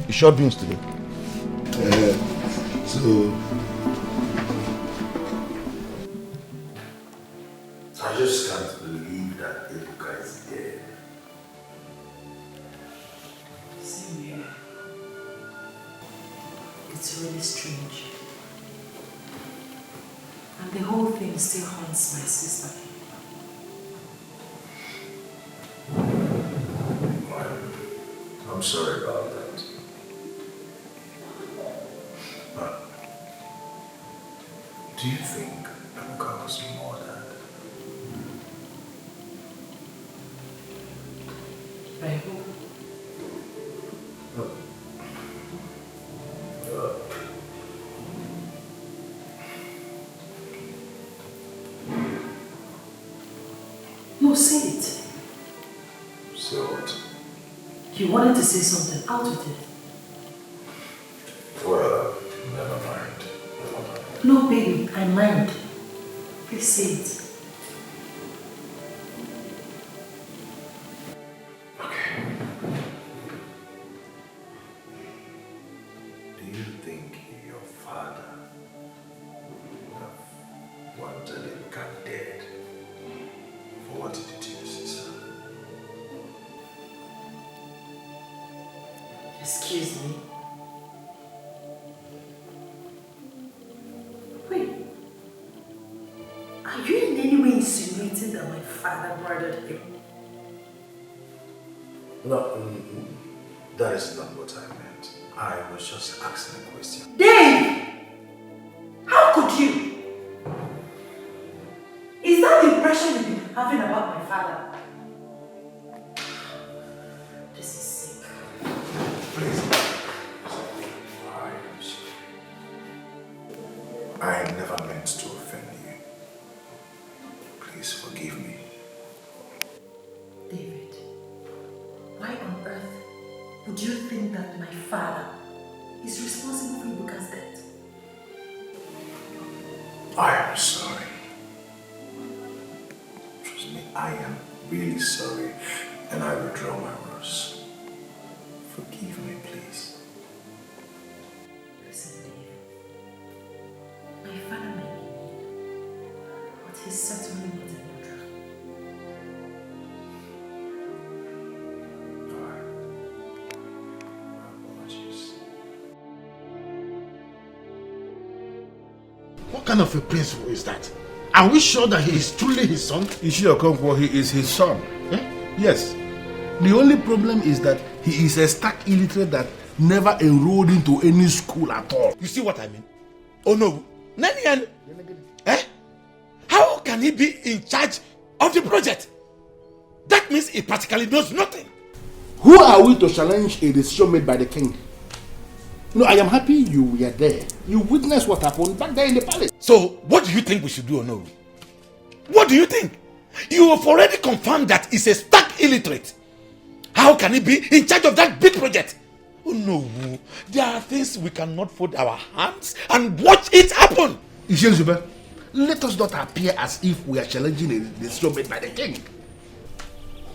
You short beans today. I just can't believe that Ebuka is dead. Same here. It's really strange. And the whole thing still haunts my sister. I'm sorry about that. But do you think Ebuka was murdered? I hope. No, say it. So what? You wanted to say something, out with it. Well, never mind. No, baby, I mind. Please say it. Do you think your father would have wanted Ebuka dead for what he did to your sister? Excuse me. Wait. Are you in any way insinuating that my father murdered him? No, that is not what I meant. I was just asking a question. Dave! How could you? Is that the impression you've been having about my father? This is sick. Please. I am sorry. I never meant to offend you. Please forgive me. David, why on earth would you think that my father is responsible for Ibuka's death? I am sorry. Trust me, I am really sorry, and I withdraw my words. Forgive me, please. Listen, Dave. My father may be, but he's certainly not a murderer. What kind of a principle is that? Are we sure that he is truly his son? Ichiokongo, he is his son. Yes. The only problem is that he is a stark illiterate that never enrolled into any school at all. You see what I mean? Oh no. Nani, how can he be in charge of the project? That means he practically knows nothing. Who are we to challenge a decision made by the king? No, I am happy you were there. You witnessed what happened back there in the palace. So, what do you think we should do, Onowu? What do you think? You have already confirmed that he's a stark illiterate. How can he be in charge of that big project? Oh no, there are things we cannot fold our hands and watch it happen. Let us not appear as if we are challenging a decision made by the king.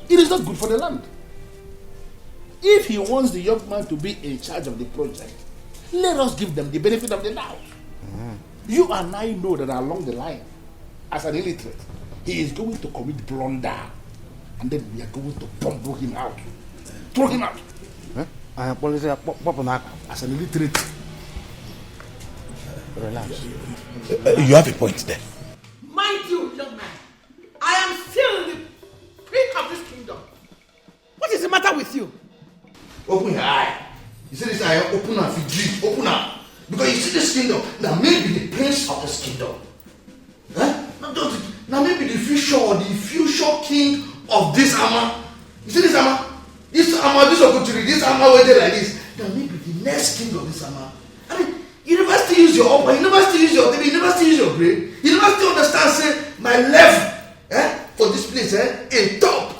It is not good for the land. If he wants the young man to be in charge of the project, let us give them the benefit of the doubt. You and I know that along the line, as an illiterate, he is going to commit blunder, and then we are going to bumble him out, throw him out. As an illiterate, relax. You have a point there. Mind you, young man, I am still the king of this kingdom. What is the matter with you? Open your eye. You see this eye, open up, open up. Because you see this kingdom, now maybe the prince of this kingdom. Huh? Now maybe the future king of this Ama. You see this Ama? This opportunity, this Ama waited like this. Now maybe the next king of this Ama. I mean, you never still use your upper, you never still use your TV, you never still use your brain. You never still understand, say, my level for this place, in top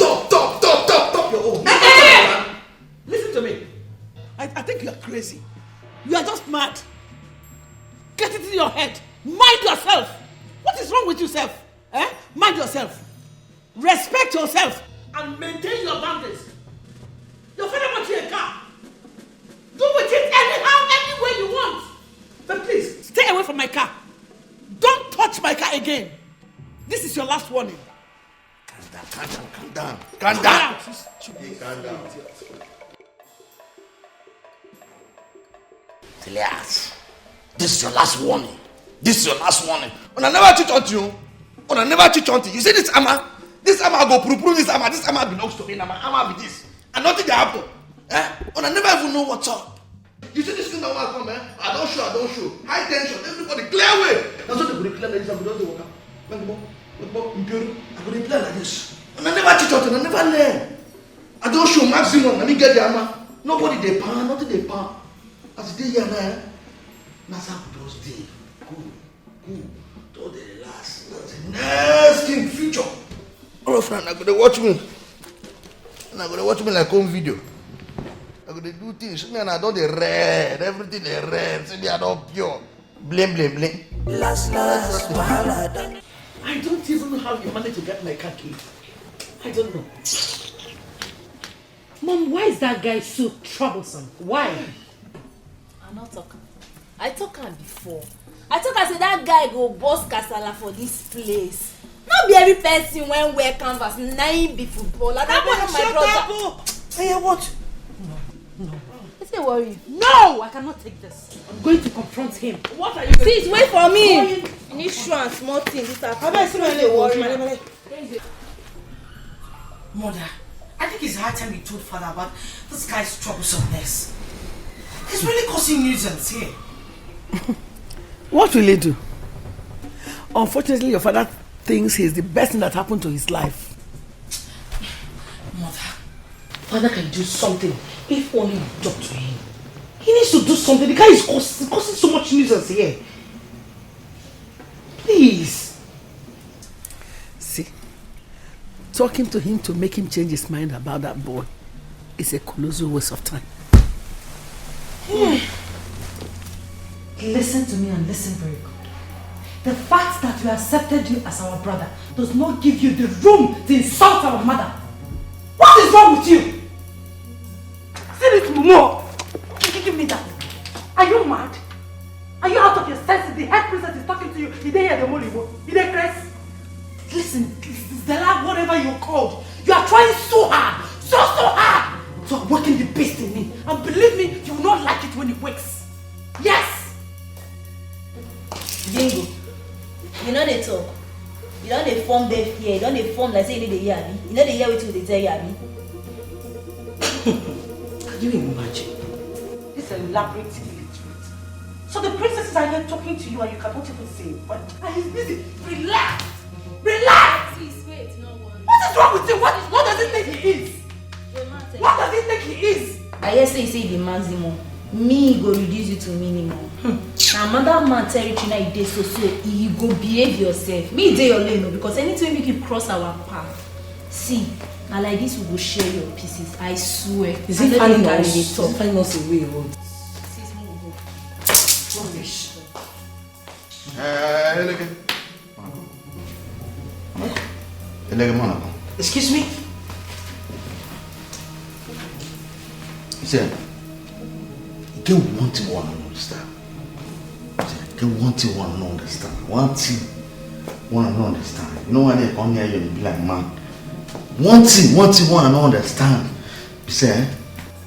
your own. Listen to me. I think you are crazy. You are just mad. Get it in your head. Mind yourself. What is wrong with yourself? Mind yourself. Respect yourself. And maintain your boundaries. Your father wants you a car. Do with it anyhow, any way you want. But please, stay away from my car. Don't touch my car again. This is your last warning. Calm down. Elias, this is your last warning. When I never cheat on you. You see this Ama go prove this Ama. This Ama belongs to me. Ama be this. And nothing will happen. When I never even know what's up. You see this thing that will come, I don't show. High tension. Everybody clear way. That's what they will clear like this. I'm going to walk up. I'm going to play like this. And I never cheat on you. I never learn. I don't show maximum. Let me get the Ama. Nobody they pan. Nothing they pan. As they here now, that's how those days. Good. Don't they relax. That's the next king future. All of them are going to watch me. And I'm going to watch me like home video. I'm going to do things. Me and I don't they red. Everything they red. Say they are not pure. Blame. Last, I don't even know how you managed to get my car key. I don't know. Mom, why is that guy so troublesome? Why? I'm not talking. I talk him before. I say that guy go boss kasala for this place. Not be every person when wear canvas, nine be footballer. That one my brother. Hey, what? No. Let's say worry. No, I cannot take this. I'm going to confront him. What are you doing? Please wait for me. You need shoe and small thing. This afternoon. Mother, I think it's high time you told father about this guy's troublesomeness. He's really causing nuisance here. What will he do? Unfortunately, your father thinks he's the best thing that happened to his life. Mother, father can do something if only you talk to him. He needs to do something. The guy is causing so much nuisance here. Please. See, talking to him to make him change his mind about that boy is a colossal waste of time. Listen to me and listen very good. The fact that we accepted you as our brother does not give you the room to insult our mother. What is wrong with you? Say it more. Give me that. Are you mad? Are you out of your senses? The head princess is talking to you. Did they hear the Molibo? Did they press? Listen, Stella, whatever you're called, you are trying so hard, so hard to awaken the beast in me. And believe me, you will not like it when it wakes. Yes! Jingo, you know they talk. You know they form deaf here. You know they form like say you need to hear me. You know they hear what they tell you, Abby. Can you imagine? This elaborate illiterate. So the princesses are here talking to you and you cannot even say what? And he's busy. Relax! Please wait, no one. What is wrong with you? What does he think he is? What does he think he is? I hear say the Maximo. me go reduce you to minimum. Now another man tell you na you dey so you go behave yourself. Me dey your lane because anything make you cross our path. See, now like this we go share your pieces. I swear. Is it finding us a way or what? Rubbish. Excuse me? Listen, you get one thing one understand. Get one thing one understand. One thing one understand. You know when they come here you be like man. One thing one understand. You say,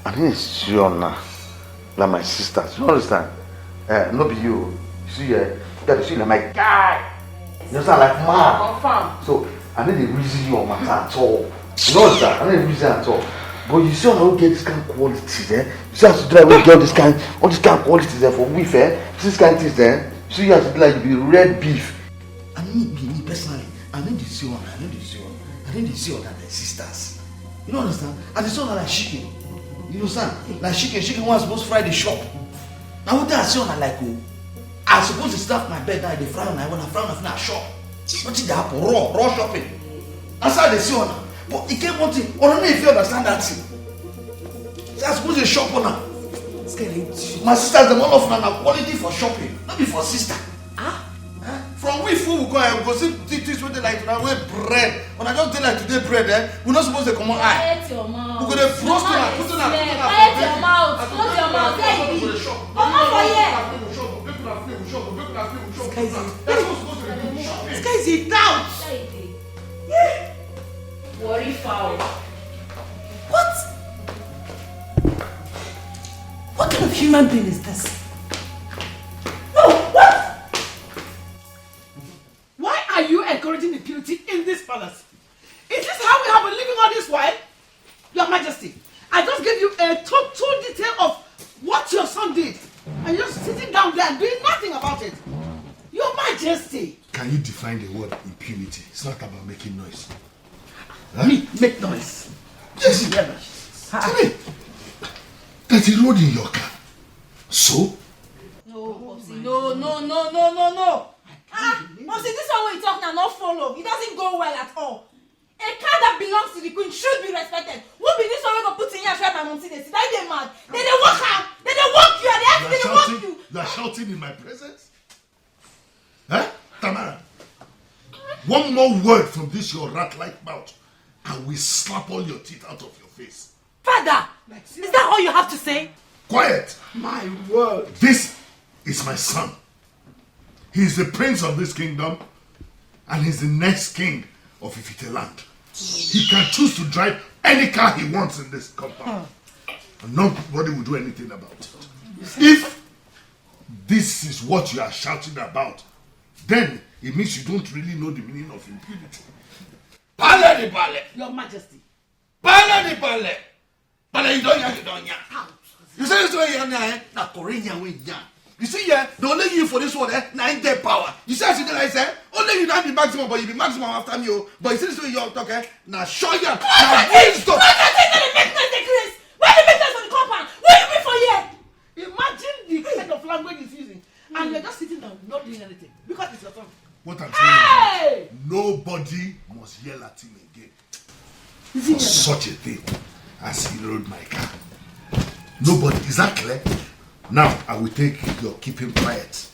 I think it's Shiona, like my sisters. You understand? Not be you. You see, you got to see like my guy. You understand, like man. Confirm. So I need to reason you on matter at all. You know that? I need to reason at all. But you see, I don't get this kind of qualities, eh? You see, I have to do like we get all this kind of qualities there for beef, eh? This kind of things there. You see, you have to do like be red beef. I mean, me personally, I need to see one. I need to see all that sisters. You don't understand? And it's not like chicken. You understand? Like chicken was supposed to fry the shop. Now what I see on like oh, I supposed to start my bed now. They fry on. When I fry on, I shop. What did that happen? Raw shopping. That's how they see on. But it came one thing. I don't know if you understand that thing. So I suppose to shop on her. My sister's the one of now quality for shopping, not be for sister. From we food we go see things with like now we bread. When I don't tell like today bread, we're not supposed to come on eye. Quiet your mouth. We're gonna frost on her, put on her. Quiet your mouth. Close your mouth. There you be. Come on for here. This guy is a doubt. Worry foul. What kind of human being is this? No, what? Why are you encouraging impunity in this palace? Is this how we have been living all this while? Your Majesty, I just gave you a total detail of what your son did. And you're just sitting down there and doing nothing about it. Your Majesty. Can you define the word impunity? It's not about making noise. Me make noise. Yes. Tell me. That he rode in your car. So? No, Popsy, no. Popsy, this one when you talk now not follow. It doesn't go well at all. A car that belongs to the queen should be respected. What be this one we go put in here and try my mom see this? That they mad. They walk out. They walk you and they walk you. You are shouting in my presence? Huh? Tamara. One more word from this your rat-like mouth and we slap all your teeth out of your face. Father, is that all you have to say? Quiet! My word. This is my son. He is the prince of this kingdom and he's the next king of Ifite land. He can choose to drive any car he wants in this compound. And nobody will do anything about it. If this is what you are shouting about, then it means you don't really know the meaning of impunity. Pale di pale. Your Majesty. Pale di pale. Pale you don't ya. You say this way you na na Korean way ya. You see here, they only you for this one, na in their power. You see as you like say, only you don't be maximum, but you be maximum after me. But you see this way you talk, na show ya. Na wisdom. What make noise the grace? Why they make noise on the compound? What you be for here? Imagine the kind of language he's using. And you're just sitting down, not doing anything. Because it's your son. What I'm saying is, nobody must yell at him again for such a thing as he rode my car. Nobody. Is that clear? Now, I will take your keeping quiet.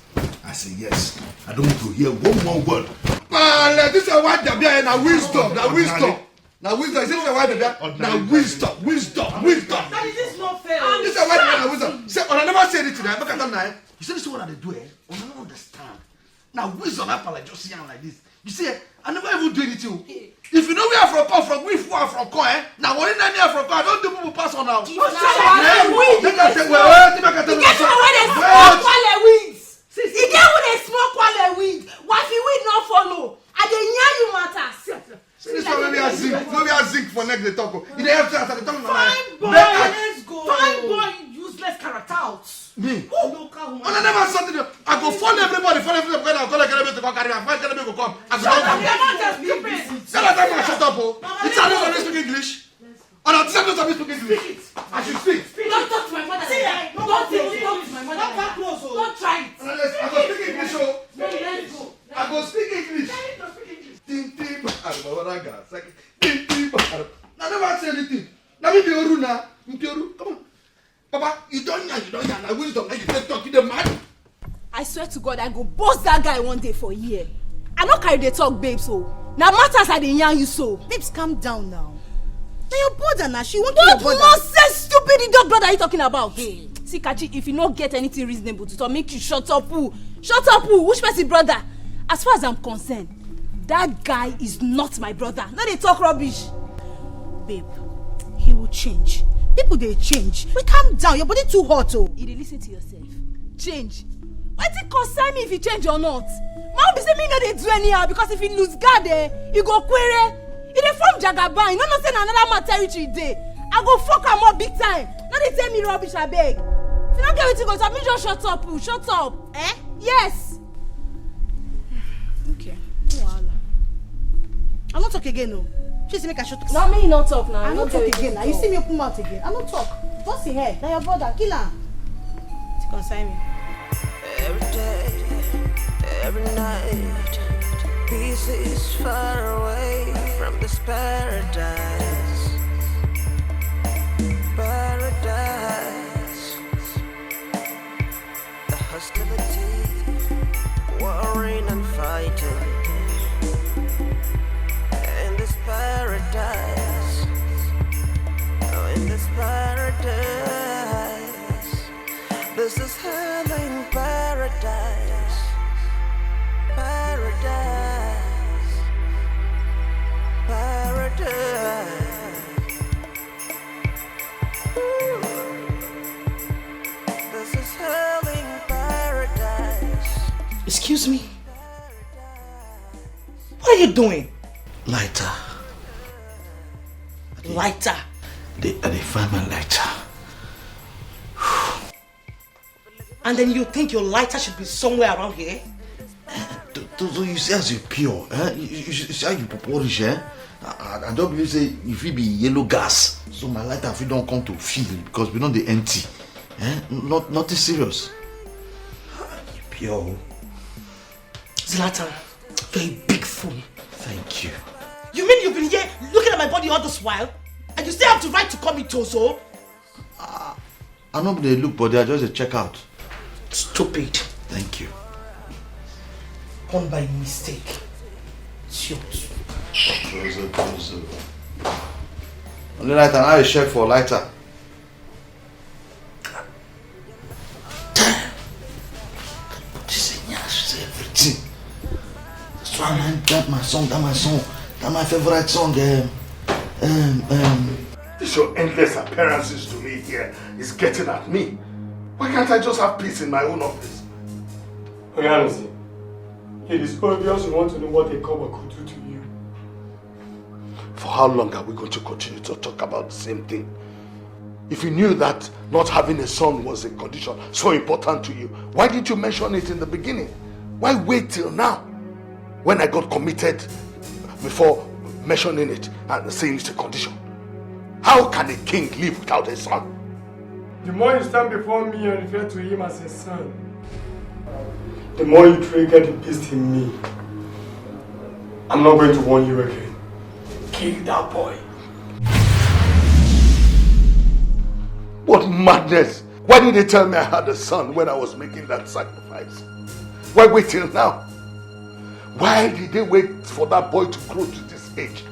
I say yes. I don't want to hear one more word. This is what they are now wisdom. Now wisdom. Now wisdom. This is what they are now wisdom. That is not fair. This is what they are wisdom. Say, I never said it to them. Look at them now. You see this is what they do, I don't understand. Now wisdom happen like just saying like this. You see, I never even do anything. If you know we are from we are from Coin, now when you are from Coin, don't do people pass on now. This one maybe I zinc for next they talk. You don't have to answer the talk. Fine boy, let's go. Fine boy, useless character out. Me? I never something. I go follow everybody. I'll call Academy to come carry my friend. Academy will come. I go. Shut up, oh. It's a little bit speak English. And I'm just speak English. I should speak. Don't talk to my father. Don't I never say anything. Now me be oru na. Come on. Papa, you don't know. Now wisdom, now you take talk to the man. I swear to God, I go boss that guy one day for a year. I not carry the talk, babe, so. Now matters are the yarn you so. Babes, calm down now. Now your brother now, she won't What nonsense, stupid dog brother are you talking about? Hey. See, Kachi, if you not get anything reasonable to talk, make you shut up, who? Shut up, who? Which person brother? As far as I'm concerned, that guy is not my brother. Now they talk rubbish. Babe, he will change. People, they change. But calm down, your body too hot, oh. You listen to yourself. Change. What it concern me if you change or not? Man be say me no dey do anyhow because if you lose guard you go query. You dey form jagaban, you no know say na another man territory dey. I go fuck am up big time. No dey tell me rubbish abeg. If you no get wetin go talk, me just shut up, shut up. Eh? Yes. Okay. No wahala. I not talk again, no. She say make I shut up. No, me not talk now. I not talk again. Now you see me open mouth again. I not talk. What's in here? Now your brother, kill him. To consign me. Every day, every night, pieces far away from this paradise. Paradise. The hostility, warring and fighting. In this paradise, oh, in this paradise, this is heaven, paradise, paradise, paradise. Ooh. This is heaven, paradise. Excuse me? What are you doing? Lighter. Lighter? They find my lighter. And then you think your lighter should be somewhere around here? You see as you pure, you see how you polish, I don't believe say if it be yellow gas, so my lighter if it don't come to fill because we know they empty. Nothing serious. You pure. Zlatan, you're a big fool. Thank you. You mean you've been here looking at my body all this while? And you still have the right to call me Tozo? I don't they look, but they are just a check out. Stupid. Thank you. Gone by mistake. It's yours. Tozo. Only lighter, now a check for lighter. This is everything. So I got my song, that's my favorite song. This your endless appearances to me here is getting at me. Why can't I just have peace in my own office? Honestly, it is obvious you want to know what a cover could do to you. For how long are we going to continue to talk about the same thing? If you knew that not having a son was a condition so important to you, why didn't you mention it in the beginning? Why wait till now when I got committed before mentioning it and saying it's a condition? How can a king live without a son? The more you stand before me and refer to him as a son, the more you trigger the beast in me. I'm not going to warn you again. Kill that boy. What madness! Why did they tell me I had a son when I was making that sacrifice? Why wait till now? Why did they wait for that boy to grow to this age?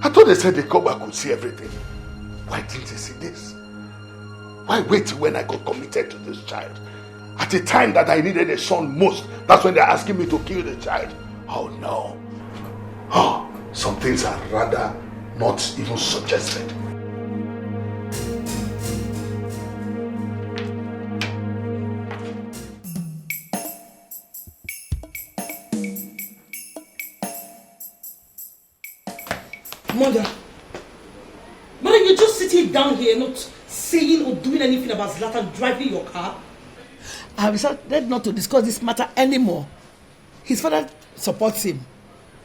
I thought they said the Koba could see everything. Why didn't they see this? Why wait till when I got committed to this child? At the time that I needed a son most, that's when they're asking me to kill the child. Oh no. Oh, some things are rather not even suggested. Mother, you're just sitting down here not saying or doing anything about Zlatan driving your car? I have decided not to discuss this matter anymore. His father supports him.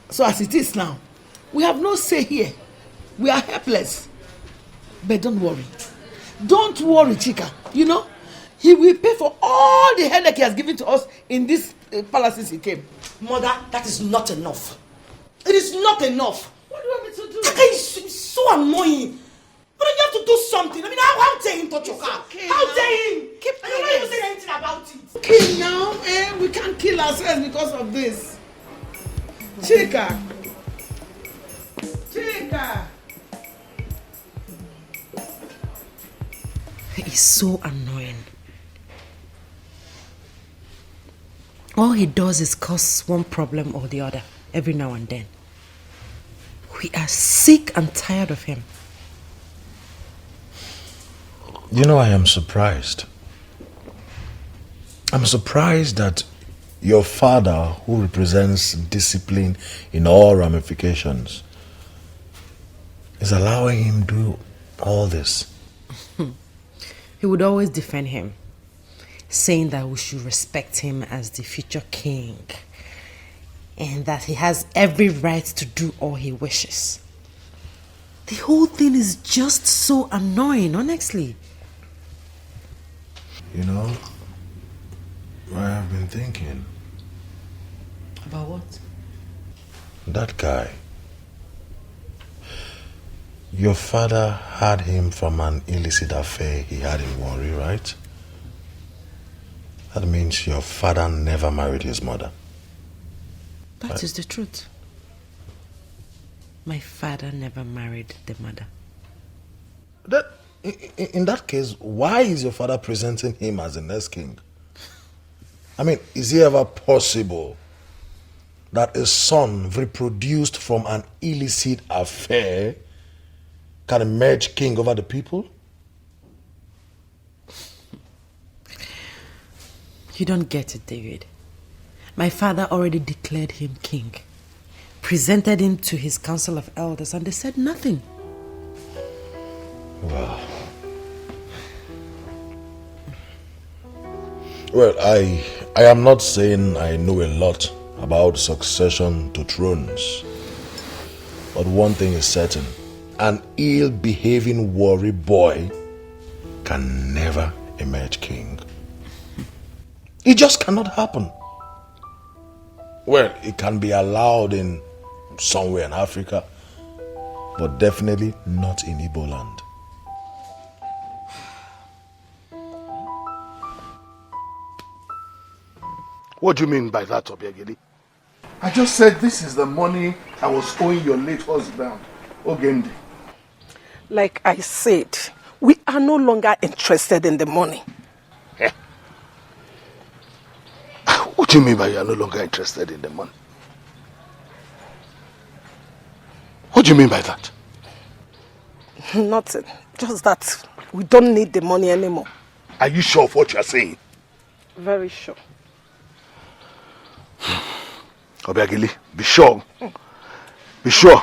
So as it is now, we have no say here. We are helpless. But don't worry. Don't worry, Chika. You know, he will pay for all the headache he has given to us in this palace since he came. Mother, that is not enough. It is not enough. What do you That guy is so annoying. But you have to do something. I mean, how dare him touch your car? Okay, how dare him? Keep and you're not even saying anything about it. Okay, now, we can't kill ourselves because of this. Chika. He's so annoying. All he does is cause one problem or the other every now and then. We are sick and tired of him. You know, I am surprised. I'm surprised that your father, who represents discipline in all ramifications, is allowing him do all this. He would always defend him, saying that we should respect him as the future king and that he has every right to do all he wishes. The whole thing is just so annoying, honestly. You know, I have been thinking. About what? That guy. Your father had him from an illicit affair he had in Warri, right? That means your father never married his mother. That is the truth. My father never married the mother. In that case, why is your father presenting him as the next king? I mean, is it ever possible that a son reproduced from an illicit affair can emerge king over the people? You don't get it, David. My father already declared him king, presented him to his council of elders, and they said nothing. Wow. Well, I am not saying I know a lot about succession to thrones, but one thing is certain: an ill-behaving Warri boy can never emerge king. It just cannot happen. Well, it can be allowed in somewhere in Africa, but definitely not in Igbo land. What do you mean by that, Obiageli? I just said this is the money I was owing your late husband, Ogendi. Like I said, we are no longer interested in the money. Eh? What do you mean by you are no longer interested in the money? What do you mean by that? Nothing. Just that we don't need the money anymore. Are you sure of what you are saying? Very sure. Obiageli, be sure. Be sure.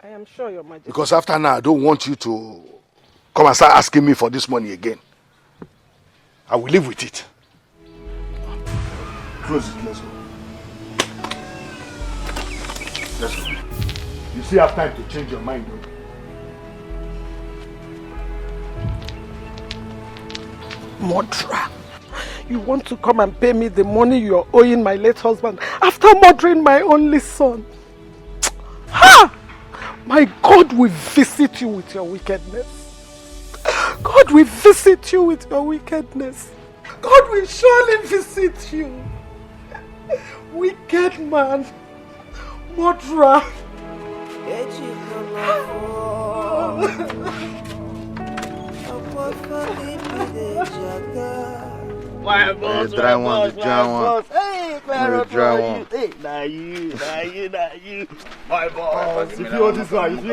I am sure, Your Majesty. Because after now, I don't want you to come and start asking me for this money again. I will live with it. Close it, let's go. Let's go. You still have time to change your mind, though. Murderer. You want to come and pay me the money you are owing my late husband after murdering my only son? Ha! My God will visit you with your wickedness. God will visit you with your wickedness. God will surely visit you. Wicked man. Murderer. My boss, my boss, my boss. Hey, Clara, Hey, now you. My boss. You feel this one,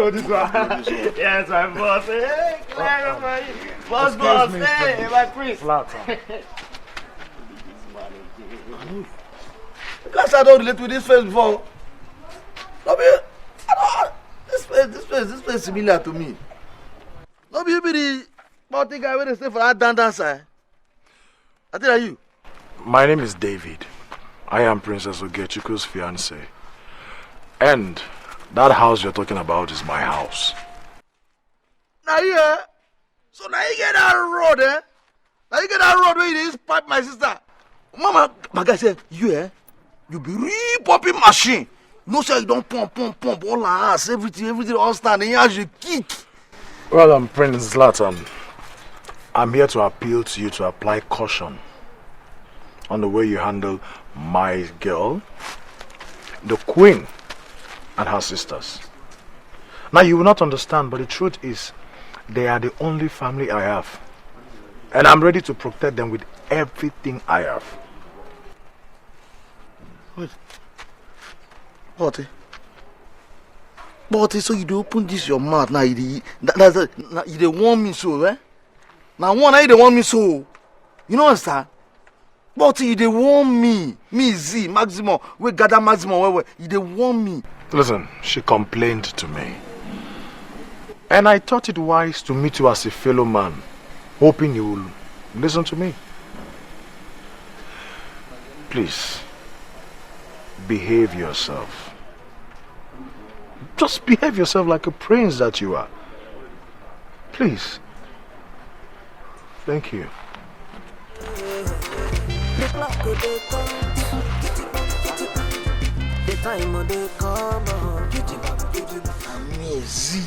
Yes, my boss. Hey, Clara, my boss. Hey, my priest. Because I don't relate with this face before. No, this face is similar to me. No, be the party guy where they stay for that dance side. I tell you. My name is David. I am Princess Ogechiku's fiancé. And that house you're talking about is my house. Now you, so now you get that road, eh? Now you get that road where you just pipe my sister. Mama, my guy said, you be real popping machine. No sir, you don't pump all our ass, everything all stand, and you should kick. Well, Prince Zlatan, I'm here to appeal to you to apply caution on the way you handle my girl, the Queen, and her sisters. Now, you will not understand, but the truth is, they are the only family I have. And I'm ready to protect them with everything I have. Wait. But so you do open this your mouth now, you dey want me so, eh? Now one I dey want me so. You know what, sir? But you dey want me Z, maximum, we gather maximum, where you dey want me. Listen, she complained to me. And I thought it wise to meet you as a fellow man, hoping you will listen to me. Please, behave yourself. Just behave yourself like a prince that you are. Please. Thank you. Z.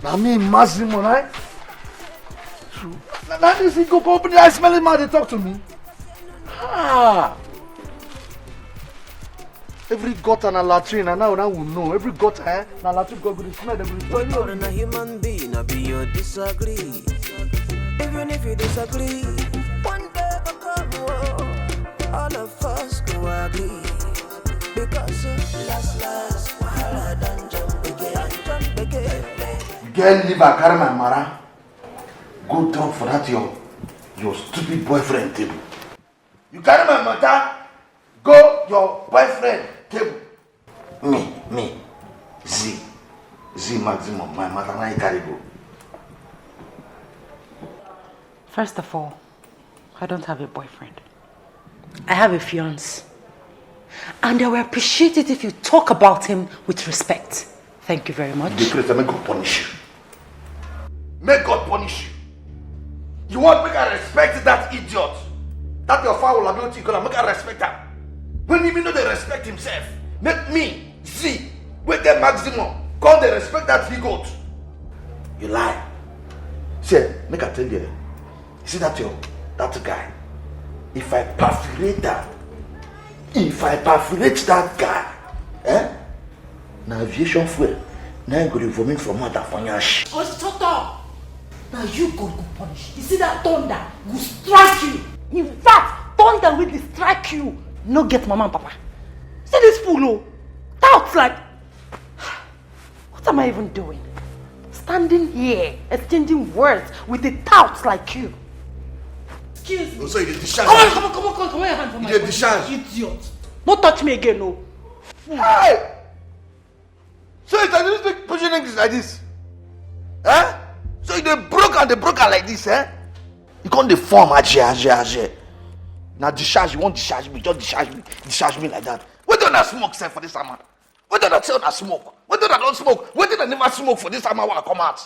I mean, Massimo, right? Now this he go company, I smell him how they talk to me. Ah. Every gutter and a latrine, and now we know. Every gutter, and a latrine go to smell them. You're a human being, I be your disagree. Even if you disagree, one day will come, all of us go agree. Because last, while done jump again. Girl, leave a carry my mara. Go down for that your stupid boyfriend table. You carry my mother, go your boyfriend table. Me, Z maximum, my mother and I carry go. First of all, I don't have a boyfriend. I have a fiancé. And I will appreciate it if you talk about him with respect. Thank you very much. May God punish you. May God punish you. You want make I respect that idiot? That your foul ability, you gonna make I respect her. When you know they respect himself, make me, Z, with the maximum, call they respect that he got. You lie. Say, make I tell you, see that guy, if I perforate that guy, na aviation fuel, now I'm going to vomit from mother for your shit. Oh, shut up! Now you go punish. You see that thunder will strike you. In fact, thunder will strike you. No get mama and papa. See this fool, oh. Doubts like... What am I even doing? Standing here, exchanging words with a tout like you. Excuse me. So you discharge. Come on, your hand from my body. Discharge. Idiot. Don't touch me again, no. Hey! So you can speak pushing English like this? Eh? So they broke like this, eh? You can't deform Ajay. Now discharge, you won't discharge me, just discharge me like that. Why don't I smoke, sir, for this summer? Why don't I tell I smoke? Why don't I don't smoke? Why did I never smoke for this summer when I come out?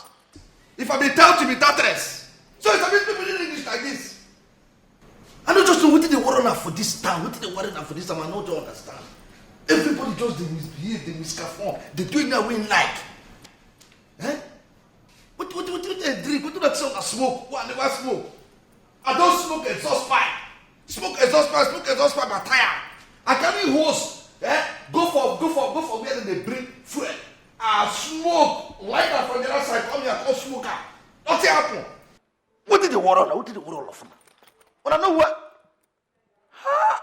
If I be tell to be tatters, so it's a bit speaking English like this. I don't just know what did they worry for this town, what did they worry for this summer, I don't understand. Everybody just they misbehave, they misconform, they do it that way in like. Eh? What do they drink? What do they tell I smoke? What I never smoke. I don't smoke exhaust pipe. Smoke exhaust pipe, I tire. I carry hose. Go for where they bring fuel. I smoke. Light up from the other side. Come here, I call smoker. Nothing happen. What did they worry on? What did they worry all of them? When I know what? Huh?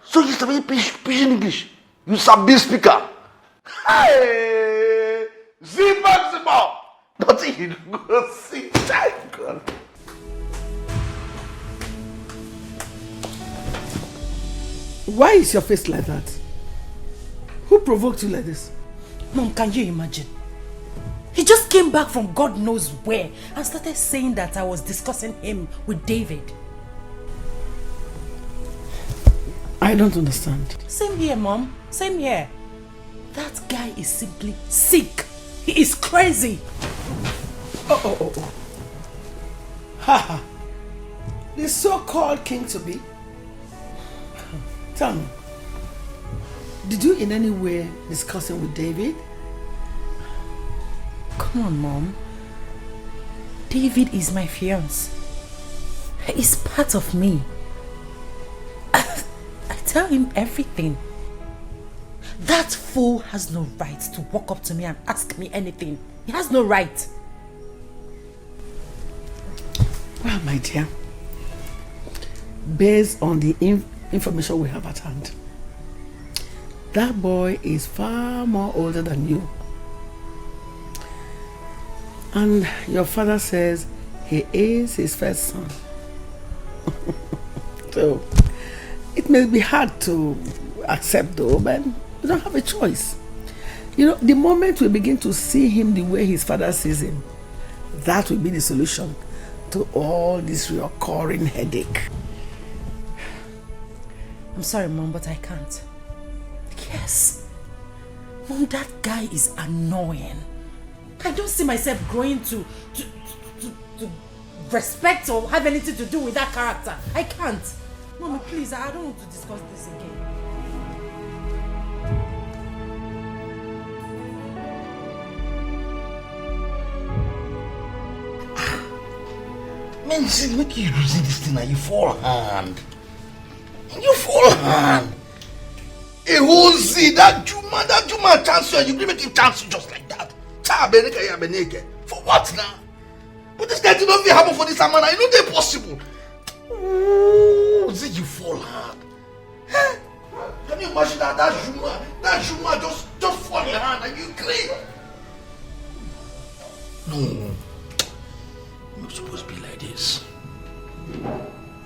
So you sabi pidgin English? You sabi speaker? Hey! Z maximum! Nothing you go see. Thank God. Why is your face like that? Who provoked you like this? Mom, can you imagine? He just came back from God knows where and started saying that I was discussing him with David. I don't understand. Same here, Mom. Same here. That guy is simply sick. He is crazy. Oh. Haha. The so-called king-to-be Tell me, did you in any way discuss it with David? Come on, Mom. David is my fiancé. He's part of me. I tell him everything. That fool has no right to walk up to me and ask me anything. He has no right. Well, my dear, based on the information we have at hand, that boy is far more older than you. And your father says he is his first son. So, it may be hard to accept though, but we don't have a choice. You know, the moment we begin to see him the way his father sees him, that will be the solution to all this recurring headache. I'm sorry, Mom, but I can't. Yes. Mom, that guy is annoying. I don't see myself growing to respect or have anything to do with that character. I can't. Mommy, please, I don't want to discuss this again. Man, see, make you see this thing and you fall hand. You fall hand. A whole see that Juma chance you, you make him chance you just like that. For what now? But this guy did not even happen for this man. I know they're possible. Oh, see you fall hard. Huh? Can you imagine that Juma just fall your hand and you clean? No. You're not supposed to be like this.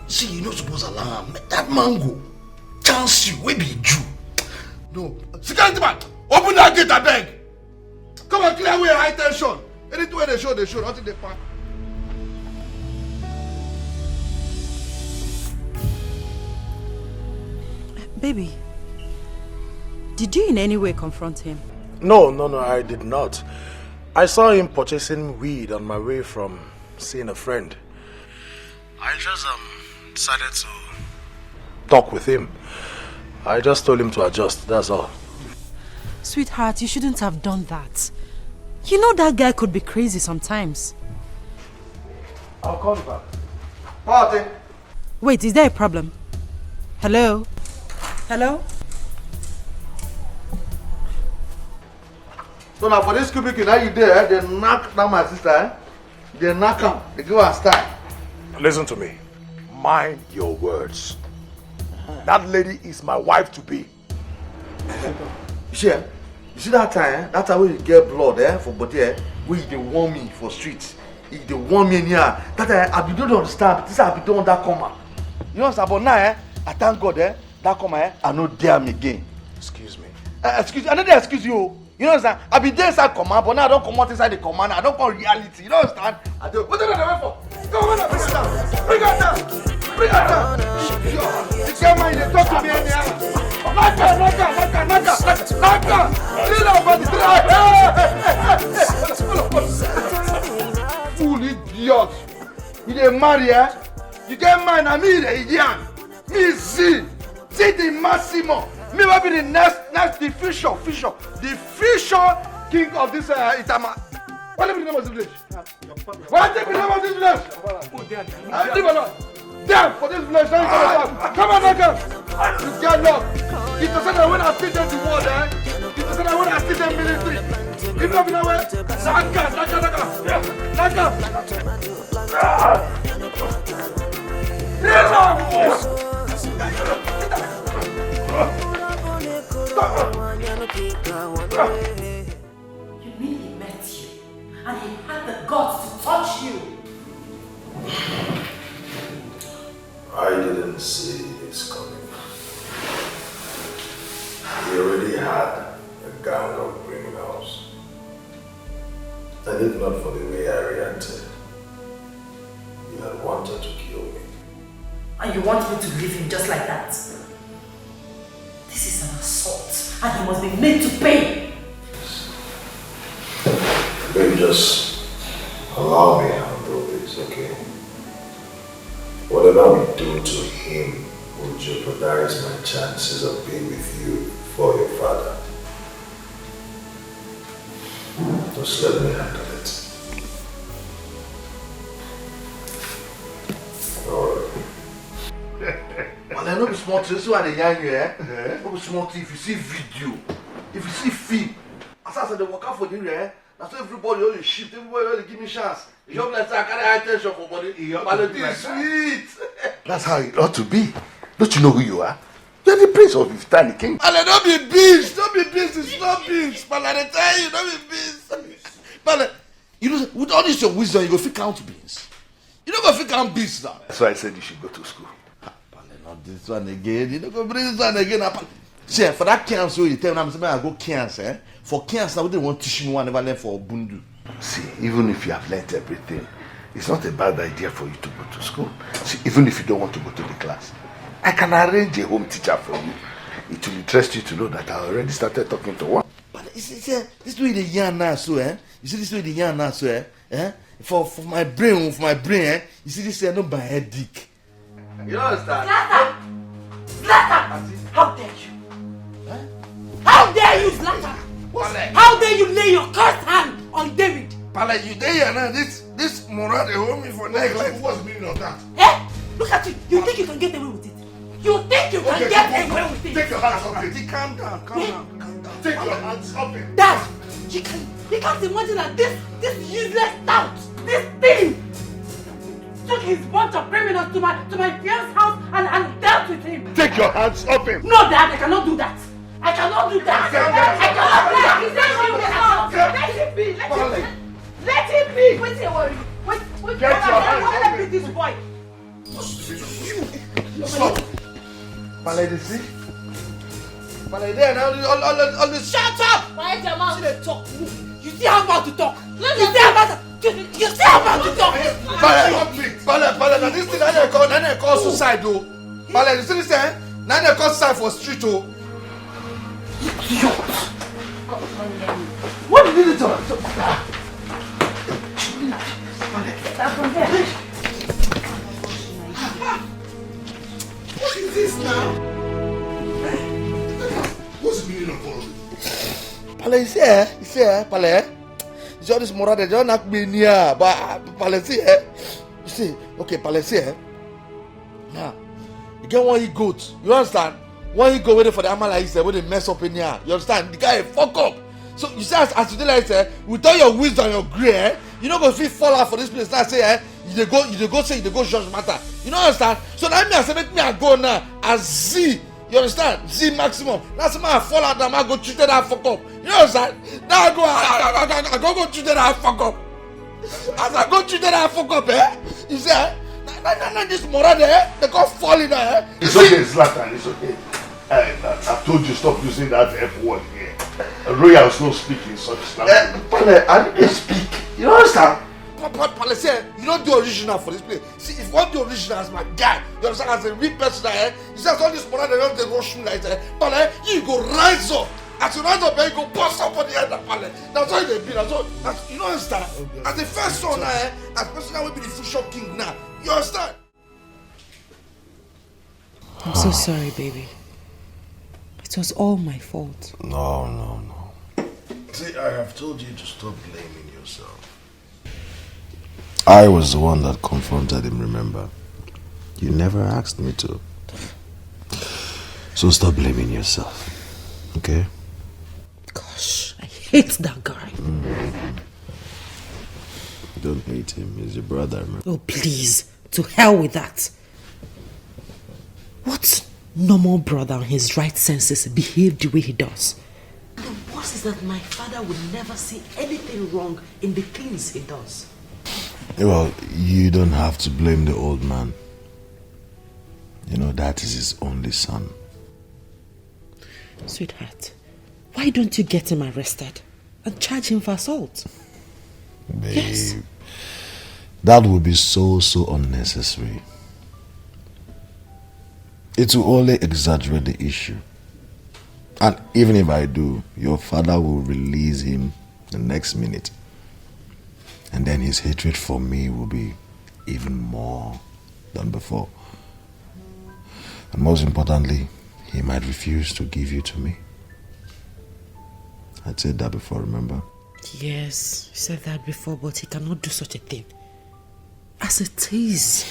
See, you're not supposed to allow him. Make that man go. Chance you, we be a Jew. No. Security man, open that gate, I beg. Come and clear away high tension. Anything where they show, until they pack. Baby, did you in any way confront him? No, I did not. I saw him purchasing weed on my way from seeing a friend. I just decided to talk with him. I just told him to adjust, that's all. Sweetheart, you shouldn't have done that. You know that guy could be crazy sometimes. I'll call you back. Party. Wait, is there a problem? Hello? Hello? So now for this cubicle, now you there, they knock down my sister, eh? They knock him, they give her a style. Listen to me. Mind your words. That lady is my wife to be. You see that time, eh? That time when you get blood, eh, for body, eh? Where they warn me for streets. If they warn me in here, that I don't understand. This I be done that comma. You understand? But now, eh, I thank God, eh, that comma, eh, I no dare me again. Excuse me. Excuse, I don't dare excuse you. You know understand? I be there inside command, but now I don't come out inside the command. I don't call reality. You know understand? I do. What are you doing for? Come on, bring it down. Bring it down. Bring it down. You can't mind you talk to me anyhow. Knock her. Fool idiot. You dey marry, eh? You get mine and me the idiot. Me see the Massimo. Me will be the next the future king of this Itama. What is the name of this village? What is the name of this village? Leave alone. Damn, for this village, come on, you get lost. It doesn't know when I feed them the world, eh? It doesn't know when I feed them military. If not, You mean he met you and he had the guts to touch you? I didn't see this coming. He already had a gang of criminals. And if not for the way I reacted, he had wanted to kill me. And you want me to leave him just like that? This is an assault and he must be made to pay. Baby, just allow me to handle this, okay? Whatever we do to him will jeopardize my chances of being with you for your father. Just let me handle it. Alright. Well, I know be smart. This one the young here. No be smart. If you see video, if you see film, as I said, they work out for you here. That's why everybody only shift. Everybody only give me chance. You don't let that carry attention for body. But it is sweet. That's how it ought to be. Don't you know who you are? You're the prince of Iftani King. Pale, don't be beast. Don't be beast. It's not beast. Pale, I tell you, don't be beast. Pale, you know, with all this your wisdom, you go fit count beans. You don't go fit count beans now. That's why I said you should go to school. Pale, not this one again. You don't go bring this one again. See, for that cancer, you tell me I'm saying I go cancer. For cancer, we didn't want to teach me one never learn for Bundu. See, even if you have learnt everything, it's not a bad idea for you to go to school. See, even if you don't want to go to the class, I can arrange a home teacher for you. It will interest you to know that I already started talking to one. But you see, this way the yarn now, so you see this way the yarn now, so for my brain, you see this no by headache. You understand? Zlatan! How dare you? How dare you, Zlatan? How dare you lay your cursed hand on David? Pale, you there now? This moral they hold me for neck. Like, what's the meaning of that? Eh? Look at you. You think you can get away with it? You think you can get away with it? Take your hands off it. Calm down, calm down. Take your hands off it. Dad, you can't imagine that this useless tout, this thing, took his bunch of criminals to my fiance's house and dealt with him. Take your hands off him. No, Dad, I cannot do that. I cannot do that. Let him be. Let him be. Wait till worry. Wait. Get your hands off him. This boy. Stop. Pale, they see? Pale, there now. All this. Shut up. Quiet your mouth. See they talk. You see how about to talk. You see how about to talk. Pale, now this thing they call suicide though. Pale, you see this thing? Now they call suicide for street though. What did you do? What is this now? What's the meaning of all this? Pale, you see, Pale. It's all this moral they don't knock me near, but Pale, see, you see, okay, Pale, see, now, you get one goat, you understand? One he go waiting for the animal like say when they mess up in here. You understand? The guy fuck up. So you say as you do like say, with all your wisdom and your grey, you don't go feel fall out for this place. Now say you go judge matter. You don't understand? So now me I say make me I go now as Z. You understand? Z maximum. That's why I fall out and I go treat that fuck up. You understand? Now I go treat that fuck up. As I go treat that fuck up, you say nah, this moral there, they go fall in there. It's okay, Zlatan, it's okay. I've told you stop using that F word here. Royals don't speak in such language. Pale, I didn't speak. You understand? Pale, say, you don't do original for this place. See, if you want the original as my guy, you understand, as a real person, you see, all this moral, they don't rush me like that. Pale, you go rise up. As you rise up, you go bust up on the head of Pale. That's how they be. That's you don't understand? Okay. As the first son, as person that will be the future king now. You understand? I'm so sorry, baby. It was all my fault. No. See, I have told you to stop blaming yourself. I was the one that confronted him, remember? You never asked me to. So stop blaming yourself, okay? Gosh, I hate that guy. Don't hate him, he's your brother, man. Oh, please. To hell with that. What normal brother in his right senses behave the way he does? The worst is that my father would never see anything wrong in the things he does. Well, you don't have to blame the old man. You know, that is his only son. Sweetheart, why don't you get him arrested and charge him for assault? Babe, yes. That would be so unnecessary. It will only exaggerate the issue. And even if I do, your father will release him the next minute. And then his hatred for me will be even more than before. And most importantly, he might refuse to give you to me. I'd said that before, remember? Yes, you said that before, but he cannot do such a thing. As it is,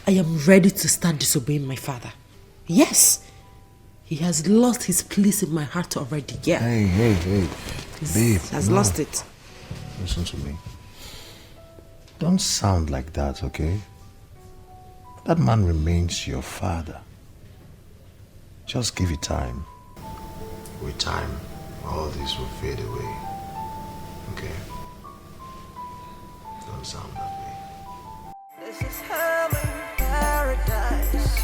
I am ready to start disobeying my father. Yes, he has lost his place in my heart already, yeah. Hey, babe. He has lost it. Listen to me. Don't sound like that, okay? That man remains your father. Just give it time. With time, all this will fade away. Okay? Don't sound that way. This is hell in paradise.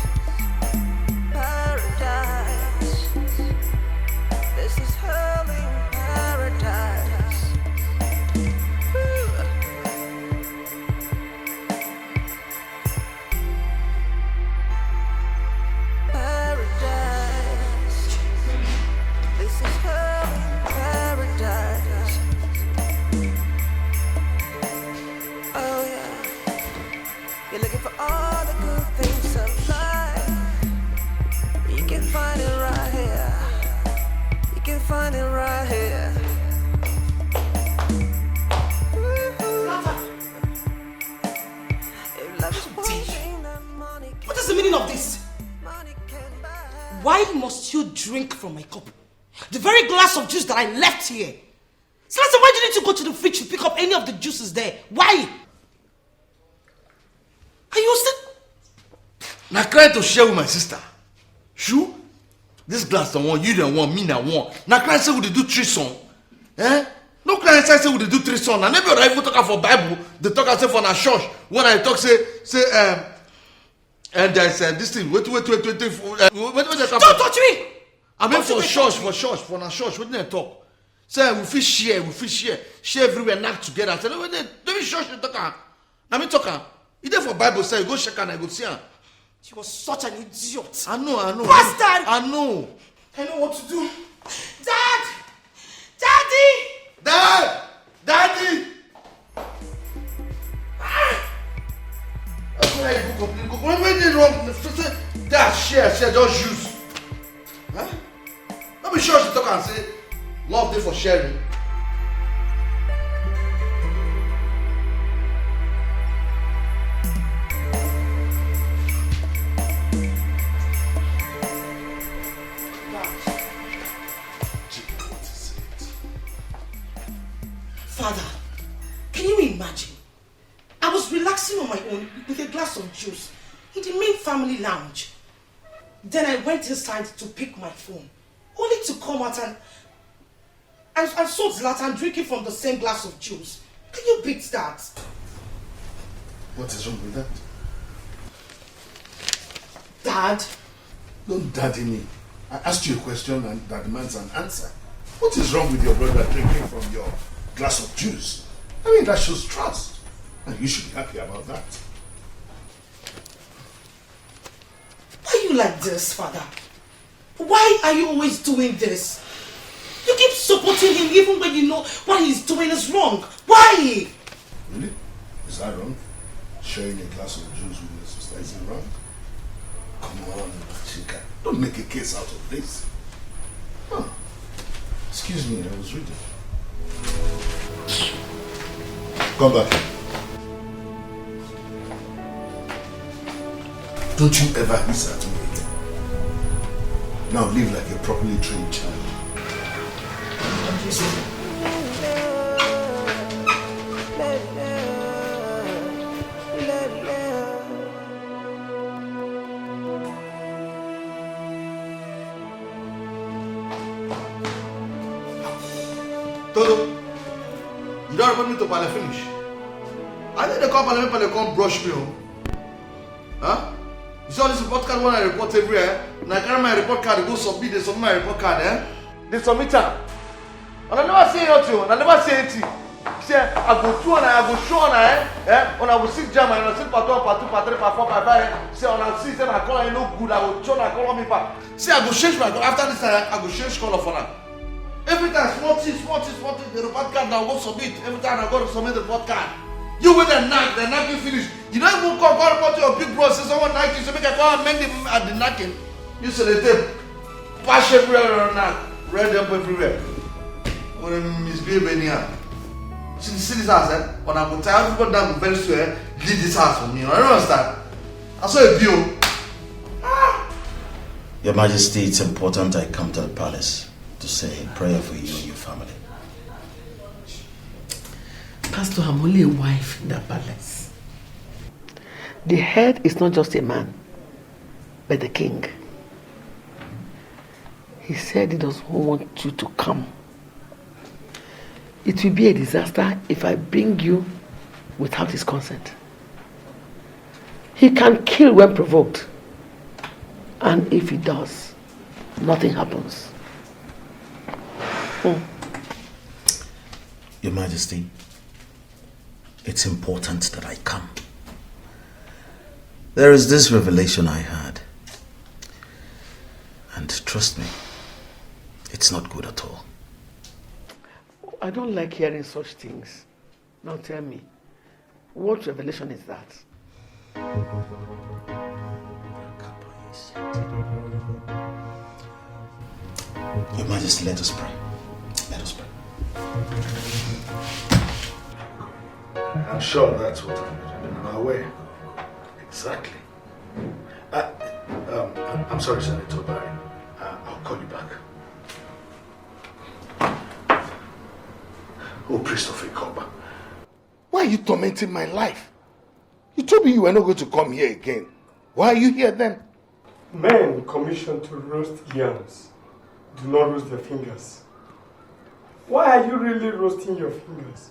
Paradise. This is hell in paradise. Paradise. This is hell in paradise. Oh yeah. You're looking for all the good things of life. You can find it right here. You can find it right here. What is the meaning of this? Why must you drink from my cup? The very glass of juice that I left here. Celeste, why do you need to go to the fridge to pick up any of the juices there? Why? Are you still... Now cry to share with my sister. Shoo? This glass the one, you the one, me the one. Now cry say we dey do 3 song. Eh? No cry say we dey do 3 song. Now maybe I even talk for Bible. They talk say for na church. When I talk say and there's this thing. Wait. Don't touch me! I mean for church, for na church. What did they talk? Say we fit share everywhere, knock together. I say no, don't be church they talk. I mean talk. You there for Bible say you go check and I go see her. You was such an idiot. I know. Bastard! I know. I know what to do. Dad! Daddy! Daddy! That's why you go complain. When they wrong, that share, just use. Huh? Don't be sure to talk and say, love day for sharing. Father, can you imagine? I was relaxing on my own with a glass of juice in the main family lounge. Then I went inside to pick my phone, only to come out and saw Zlatan drinking from the same glass of juice. Can you beat that? What is wrong with that? Dad? Don't daddy me. I asked you a question and that demands an answer. What is wrong with your brother drinking from your glass of juice? I mean, that shows trust. And you should be happy about that. Why are you like this, Father? Why are you always doing this? You keep supporting him even when you know what he's doing is wrong. Why? Really? Is that wrong? Sharing a glass of juice with your sister, is it wrong? Come on, Chika. Don't make a case out of this. Huh. Excuse me, I was reading. Come back. Don't you ever hiss at me again. Now live like a properly trained child. Toto, you don't want me to pale finish? I think the company come brush me. Huh? You saw this report card when I report everywhere. And I carry my report card, go submit, they submit my report card, eh? They submit it. And I never say anything, and I never say anything. Say, I go through and I go show on, and I will sit jam and I will sit part 1, part 2, part 3, part 4, part 5. Say, on I see, say, my color ain't no good, I will show, I call me back. Say, I go change my color. After this, I go change color for now. Every time, small thing, the report card now go submit. Every time I go to submit the report card. You with the knack you finish. You don't even call report to your big bro, say someone knack you, so make a call and mend the knacking. You sellotape, pass everywhere now, red up everywhere. When I misbehave anyhow. See this house, eh? When I'm tired, everybody that will very soon leave this house for me. I don't understand. I saw a bill. Your Majesty, it's important I come to the palace to say a prayer for you and your family. Pastor, I'm only a wife in the palace. The head is not just a man, but the king. He said he doesn't want you to come. It will be a disaster if I bring you without his consent. He can kill when provoked. And if he does, nothing happens. Your Majesty, it's important that I come. There is this revelation I had. And trust me, it's not good at all. I don't like hearing such things. Now tell me, what revelation is that? Your Majesty, let us pray. Let us pray. I'm sure that's what I'm on our way. Exactly. I'm sorry, Senator Barry. I'll call you back. Oh, priest of Ikoba, Why are you tormenting my life? You told me you were not going to come here again. Why are you here then? Men commissioned to roast yams do not roast their fingers. Why are you really roasting your fingers?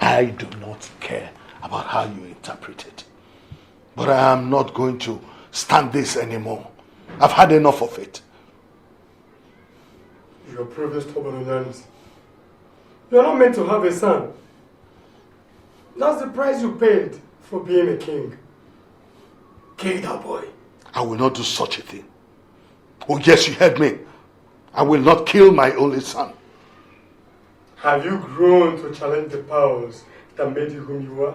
I do not care about how you interpret it. But I am not going to stand this anymore. I've had enough of it. You are proving stubborn, Onanis. You are not meant to have a son. That's the price you paid for being a king. Kill that boy. I will not do such a thing. Oh yes, you heard me. I will not kill my only son. Have you grown to challenge the powers that made you whom you are?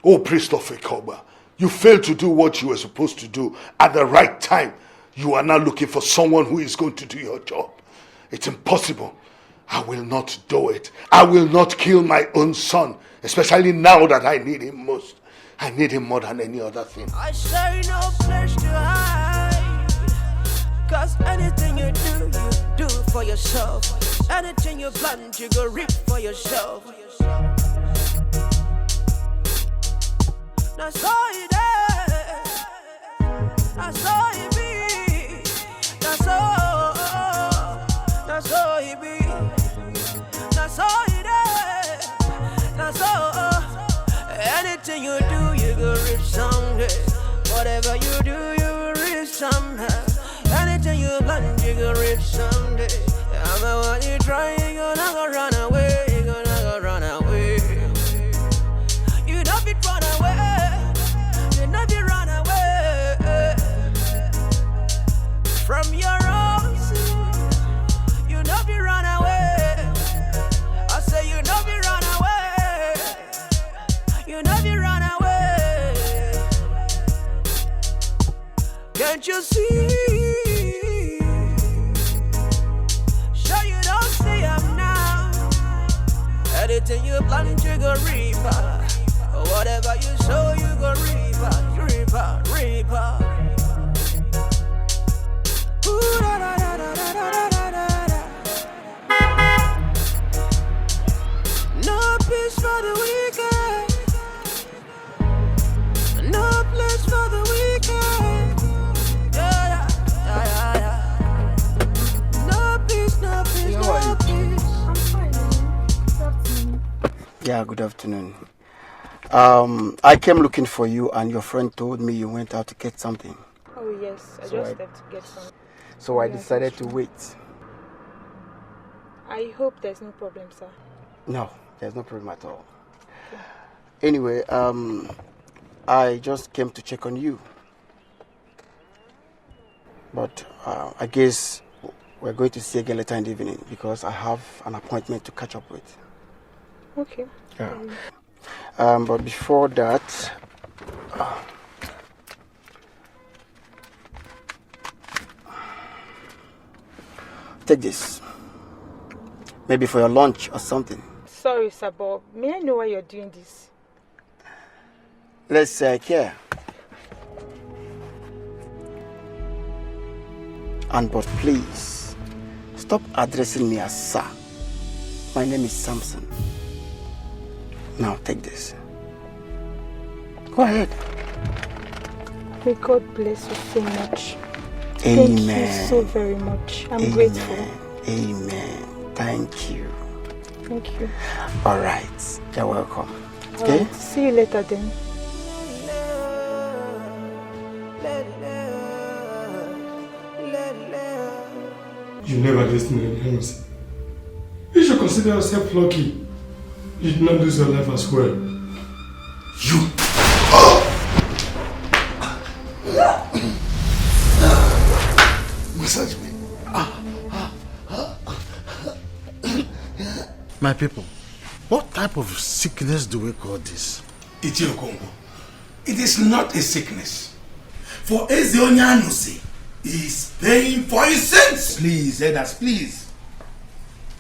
Oh, priest of Ikoba, you failed to do what you were supposed to do at the right time. You are now looking for someone who is going to do your job. It's impossible. I will not do it. I will not kill my own son, especially now that I need him most. I need him more than any other thing. I say no place to hide, 'cause anything you do for yourself. Anything you plant, you go reap for yourself. That's all it is. That's all it be. That's all. That's all it be. That's all it is. That's all. Anything you do, you go reach someday. Whatever you do, you will reach somehow. Anything you plant, you go reach someday. I'm the one you try, you gonna go run away. You gonna go run away. You don't be run away. You don't be run away from your own sin. You don't be run away. I say you don't be run away. You don't be run away. Can't you see? Sure you don't see I'm now. Anything you plant, you go reap. Whatever you sow, you go reap. Reap. Ooh, da, da, da, da, da, da, da, da. No peace for the wicked. No place for the wicked. Yeah. No peace, no peace, no peace. I'm fine. Good afternoon. Yeah, good afternoon. I came looking for you, and your friend told me you went out to get something. Oh yes, I just left to get some. So I Yeah, decided that's to true. wait. I hope there's no problem, sir. No, there's no problem at all. Anyway, I just came to check on you. But I guess we're going to see again later in the evening because I have an appointment to catch up with. Okay. Yeah. But before that, Take this. Maybe for your lunch or something. Sorry, sir, but may I know why you're doing this? Let's care. And but please, stop addressing me as sir. My name is Samson. Now take this. Go ahead. May God bless you so much. Amen. Thank you so very much. I'm Amen. grateful. Amen. Thank you. Thank you. All right. You're welcome. Okay? See you later then. You never listened to him. You should consider yourself lucky. You did not lose your life as well. You! Massage me. My people, what type of sickness do we call this? Congo. It is not a sickness. For Ezionyanusi is paying for his sins. Please, elders, please.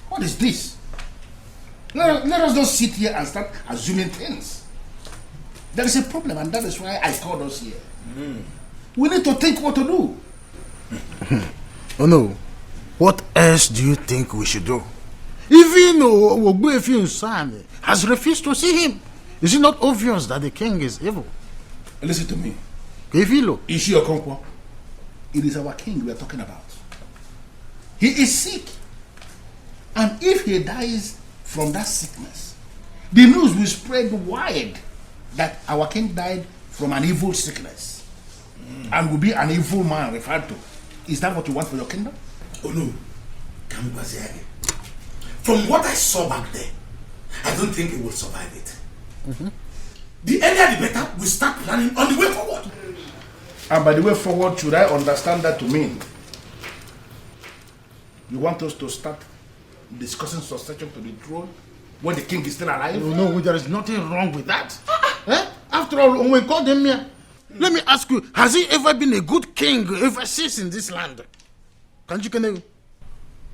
What is this? Let us not sit here and start assuming things. There is a problem, and that is why I called us here. We need to think what to do. Oh no. What else do you think we should do? Even Ogbuefi's son has refused to see him. Is it not obvious that the king is evil? Listen to me. Kevilo. Ishi Okonkwo. It is our king we are talking about. He is sick. And if he dies from that sickness, the news will spread wide that our king died from an evil sickness. And will be an evil man referred to. Is that what you want for your kingdom? Oh no. From what I saw back there, I don't think it will survive it. The earlier the better, we start planning on the way forward. And by the way forward, should I understand that to mean you want us to start discussing succession to the throne when the king is still alive? No, there is nothing wrong with that. After all, when we called him here, let me ask you, has he ever been a good king ever since in this land? Can't you connect?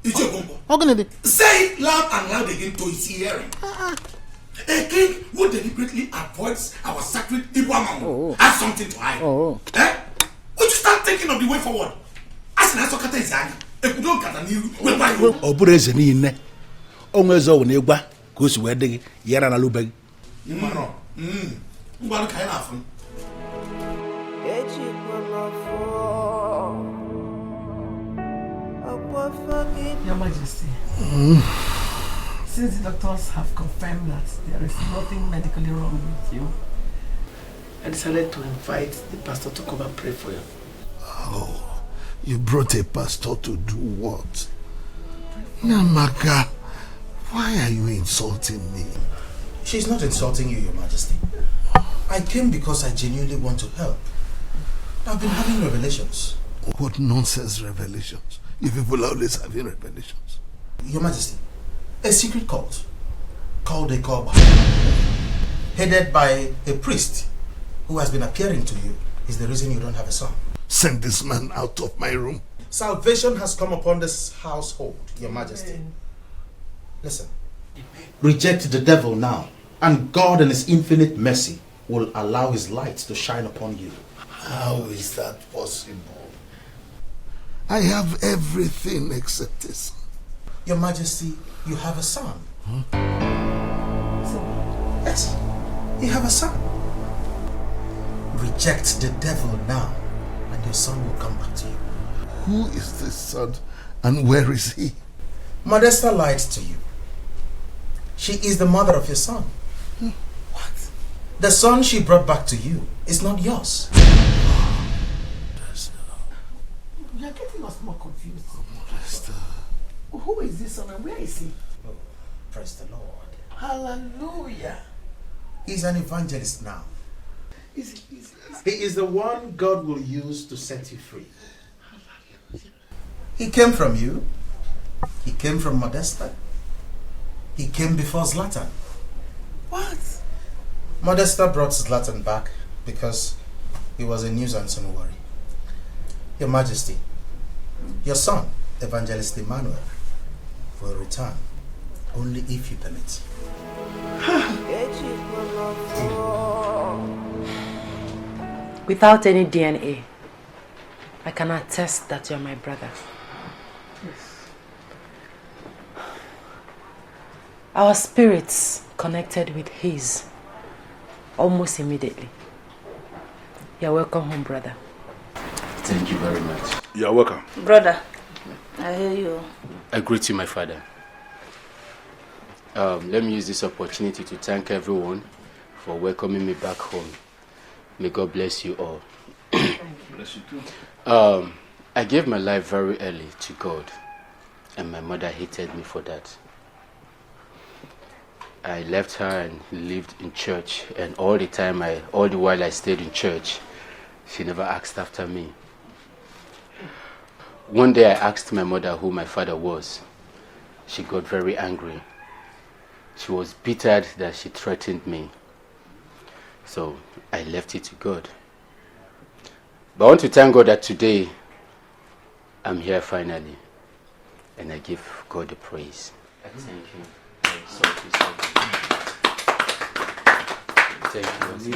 Say it loud and loud again to his hearing. A king who deliberately avoids our sacred Ibuamamu has something to hide. Would you start thinking of the way forward? As an Asokata is angry, if you don't get a new way, Obureze niile onwe zo wo na-egba ka o si wee dị yara na lubeg. Ngwalu ka na afun. Your Majesty, since the doctors have confirmed that there is nothing medically wrong with you, I decided to invite the pastor to come and pray for you. Oh, you brought a pastor to do what? Namaka, why are you insulting me? She's not insulting you, Your Majesty. I came because I genuinely want to help. I've been having revelations. What nonsense revelations? You people are always having revelations. Your Majesty, a secret cult called a Koba, headed by a priest who has been appearing to you, is the reason you don't have a son. Send this man out of my room. Salvation has come upon this household, Your Majesty. Listen, reject the devil now, and God in his infinite mercy will allow his light to shine upon you. How is that possible? I have everything except this. Your Majesty, you have a son. Yes, you have a son. Reject the devil now, and your son will come back to you. Who is this son, and where is he? Modesta lied to you. She is the mother of your son. What? The son she brought back to you is not yours. You are getting us more confused. Who is this son and where is he? Oh, praise the Lord. Hallelujah. He's an evangelist now. He is the one God will use to set you free. He came from you. He came from Modesta. He came before Zlatan. What? Modesta brought Zlatan back because he was a nuisance and worry. Your Majesty, your son Evangelist Emmanuel will return only if you permit. Without any DNA, I can attest that you're my brother. Yes. Our spirits connected with his almost immediately. You're welcome home, brother. Thank you very much. You're welcome. Brother, I hear you. I greet you, my father. Let me use this opportunity to thank everyone for welcoming me back home. May God bless you all. Bless you too. I gave my life very early to God, and my mother hated me for that. I left her and lived in church, and all the while I stayed in church, she never asked after me. One day I asked my mother who my father was. She got very angry. She was bitter that she threatened me. So I left it to God. But I want to thank God that today I'm here finally, and I give God the praise. I thank you. Thank you.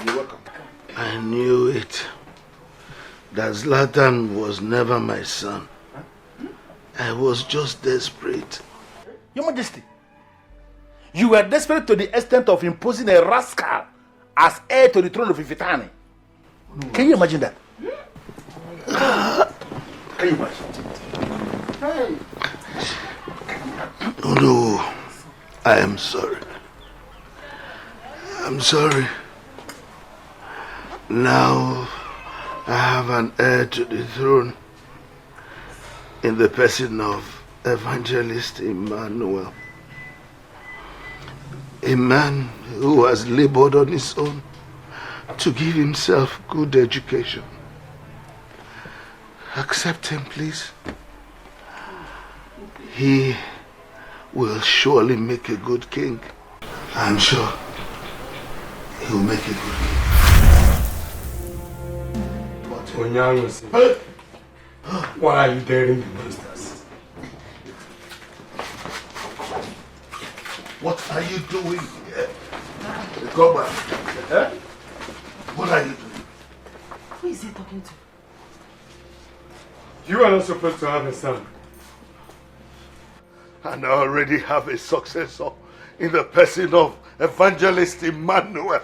You're welcome. I knew it. That Zlatan was never my son. I was just desperate. Your Majesty, you were desperate to the extent of imposing a rascal as heir to the throne of Ifitani. Can you imagine that? Can you imagine? No, I am sorry. I'm sorry. Now I have an heir to the throne in the person of Evangelist Emmanuel. A man who has labored on his own to give himself good education. Accept him, please. He will surely make a good king. I'm sure he will make a good king. Why are you daring the monsters? What are you doing here? Go back. Eh? What are you doing? Who is he talking to? You are not supposed to have a son. And I already have a successor in the person of Evangelist Emmanuel.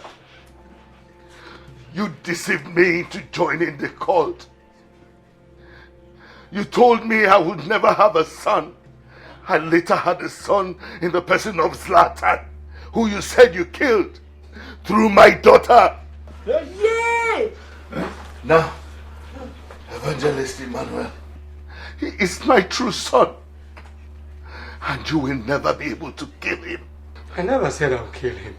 You deceived me into joining the cult. You told me I would never have a son. I later had a son in the person of Zlatan, who you said you killed through my daughter. Yay! Now, Evangelist Emmanuel, he is my true son. And you will never be able to kill him. I never said I'll kill him.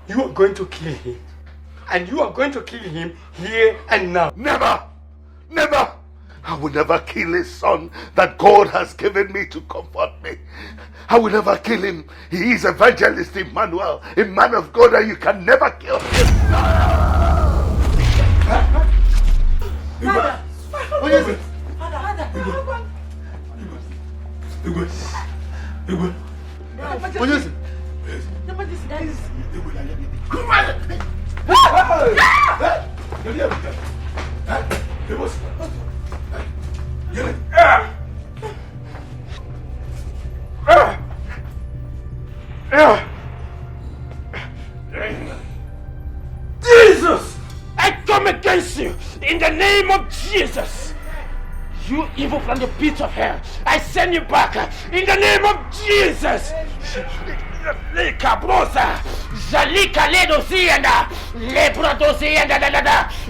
You are going to kill him. And you are going to kill him here and now. Never! Never! I will never kill a son that God has given me to comfort me. I will never kill him. He is Evangelist Emmanuel, a man of God, and you can never kill him. Father! What is it? What is it? Jesus! I come against you in the name of Jesus! You evil from the pit of hell, I send you back in the name of Jesus! Cabrosa, Zalika Ledosianda, Lebrodosianda,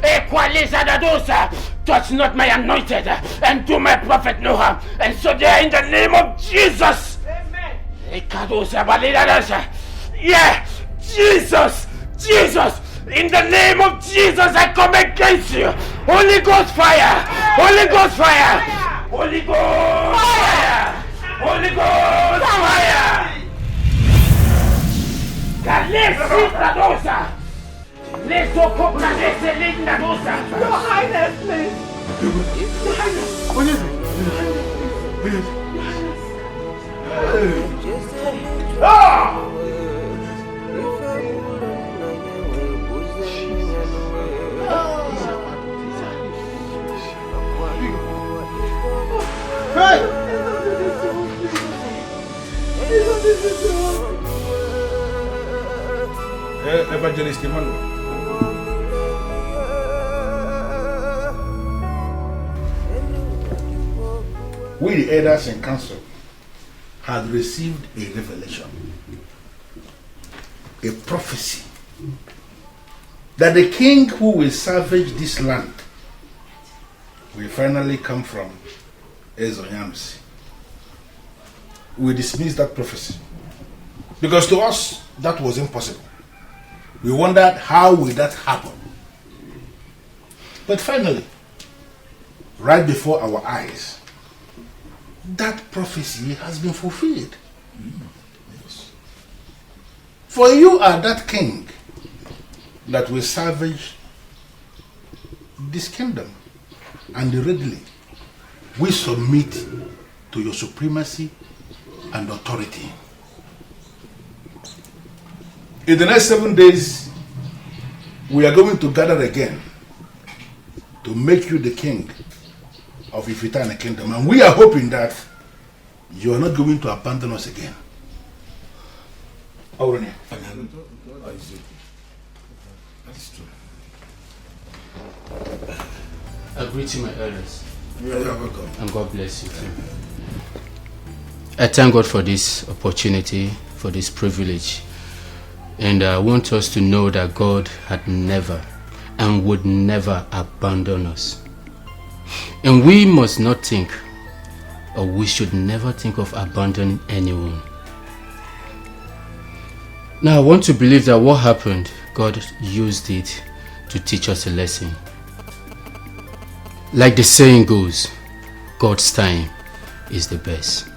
Equaliza, touch not my anointed and do my prophet no harm, and so there in the name of Jesus. Amen. Yeah, Jesus, in the name of Jesus, I come against you. Holy Ghost fire, Holy Ghost fire, Holy Ghost fire, Holy Ghost fire. Your Highness, please. Your Highness. What is it? Evangelist Emmanuel. We, the elders and council, had received a revelation, a prophecy, that the king who will savage this land will finally come from Ezonyamsi. We dismissed that prophecy because to us that was impossible. We wondered how will that happen. But finally, right before our eyes, that prophecy has been fulfilled. Yes. For you are that king that will savage this kingdom, and readily we submit to your supremacy and authority. In the next 7 days, we are going to gather again to make you the king of Ifitana Kingdom, and we are hoping that you are not going to abandon us again. Auronia. That's true. I greet you, my elders. You are welcome. And God bless you too. I thank God for this opportunity, for this privilege. And I want us to know that God had never and would never abandon us. And we must not think, or we should never think of abandoning anyone. Now I want to believe that what happened, God used it to teach us a lesson. Like the saying goes, God's time is the best.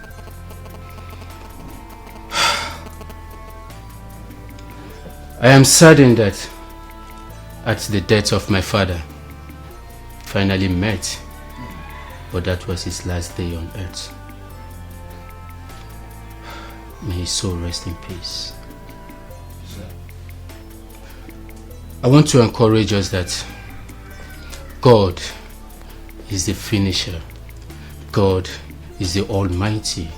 I am saddened that at the death of my father, finally met, but that was his last day on earth. May his soul rest in peace. I want to encourage us that God is the finisher, God is the Almighty,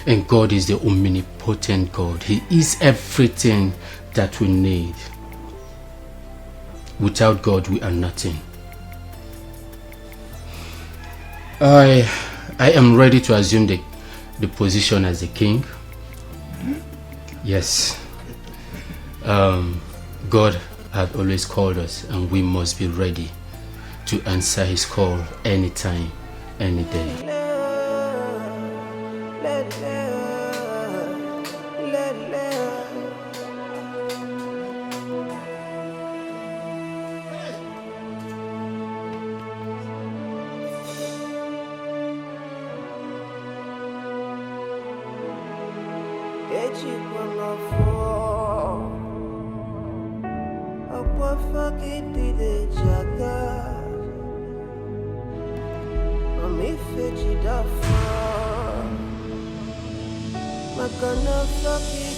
and God is the omnipotent God. He is everything that we need. Without God, we are nothing. I am ready to assume the position as a king. Yes. God had always called us, and we must be ready to answer his call anytime, any day. Makana fuck it,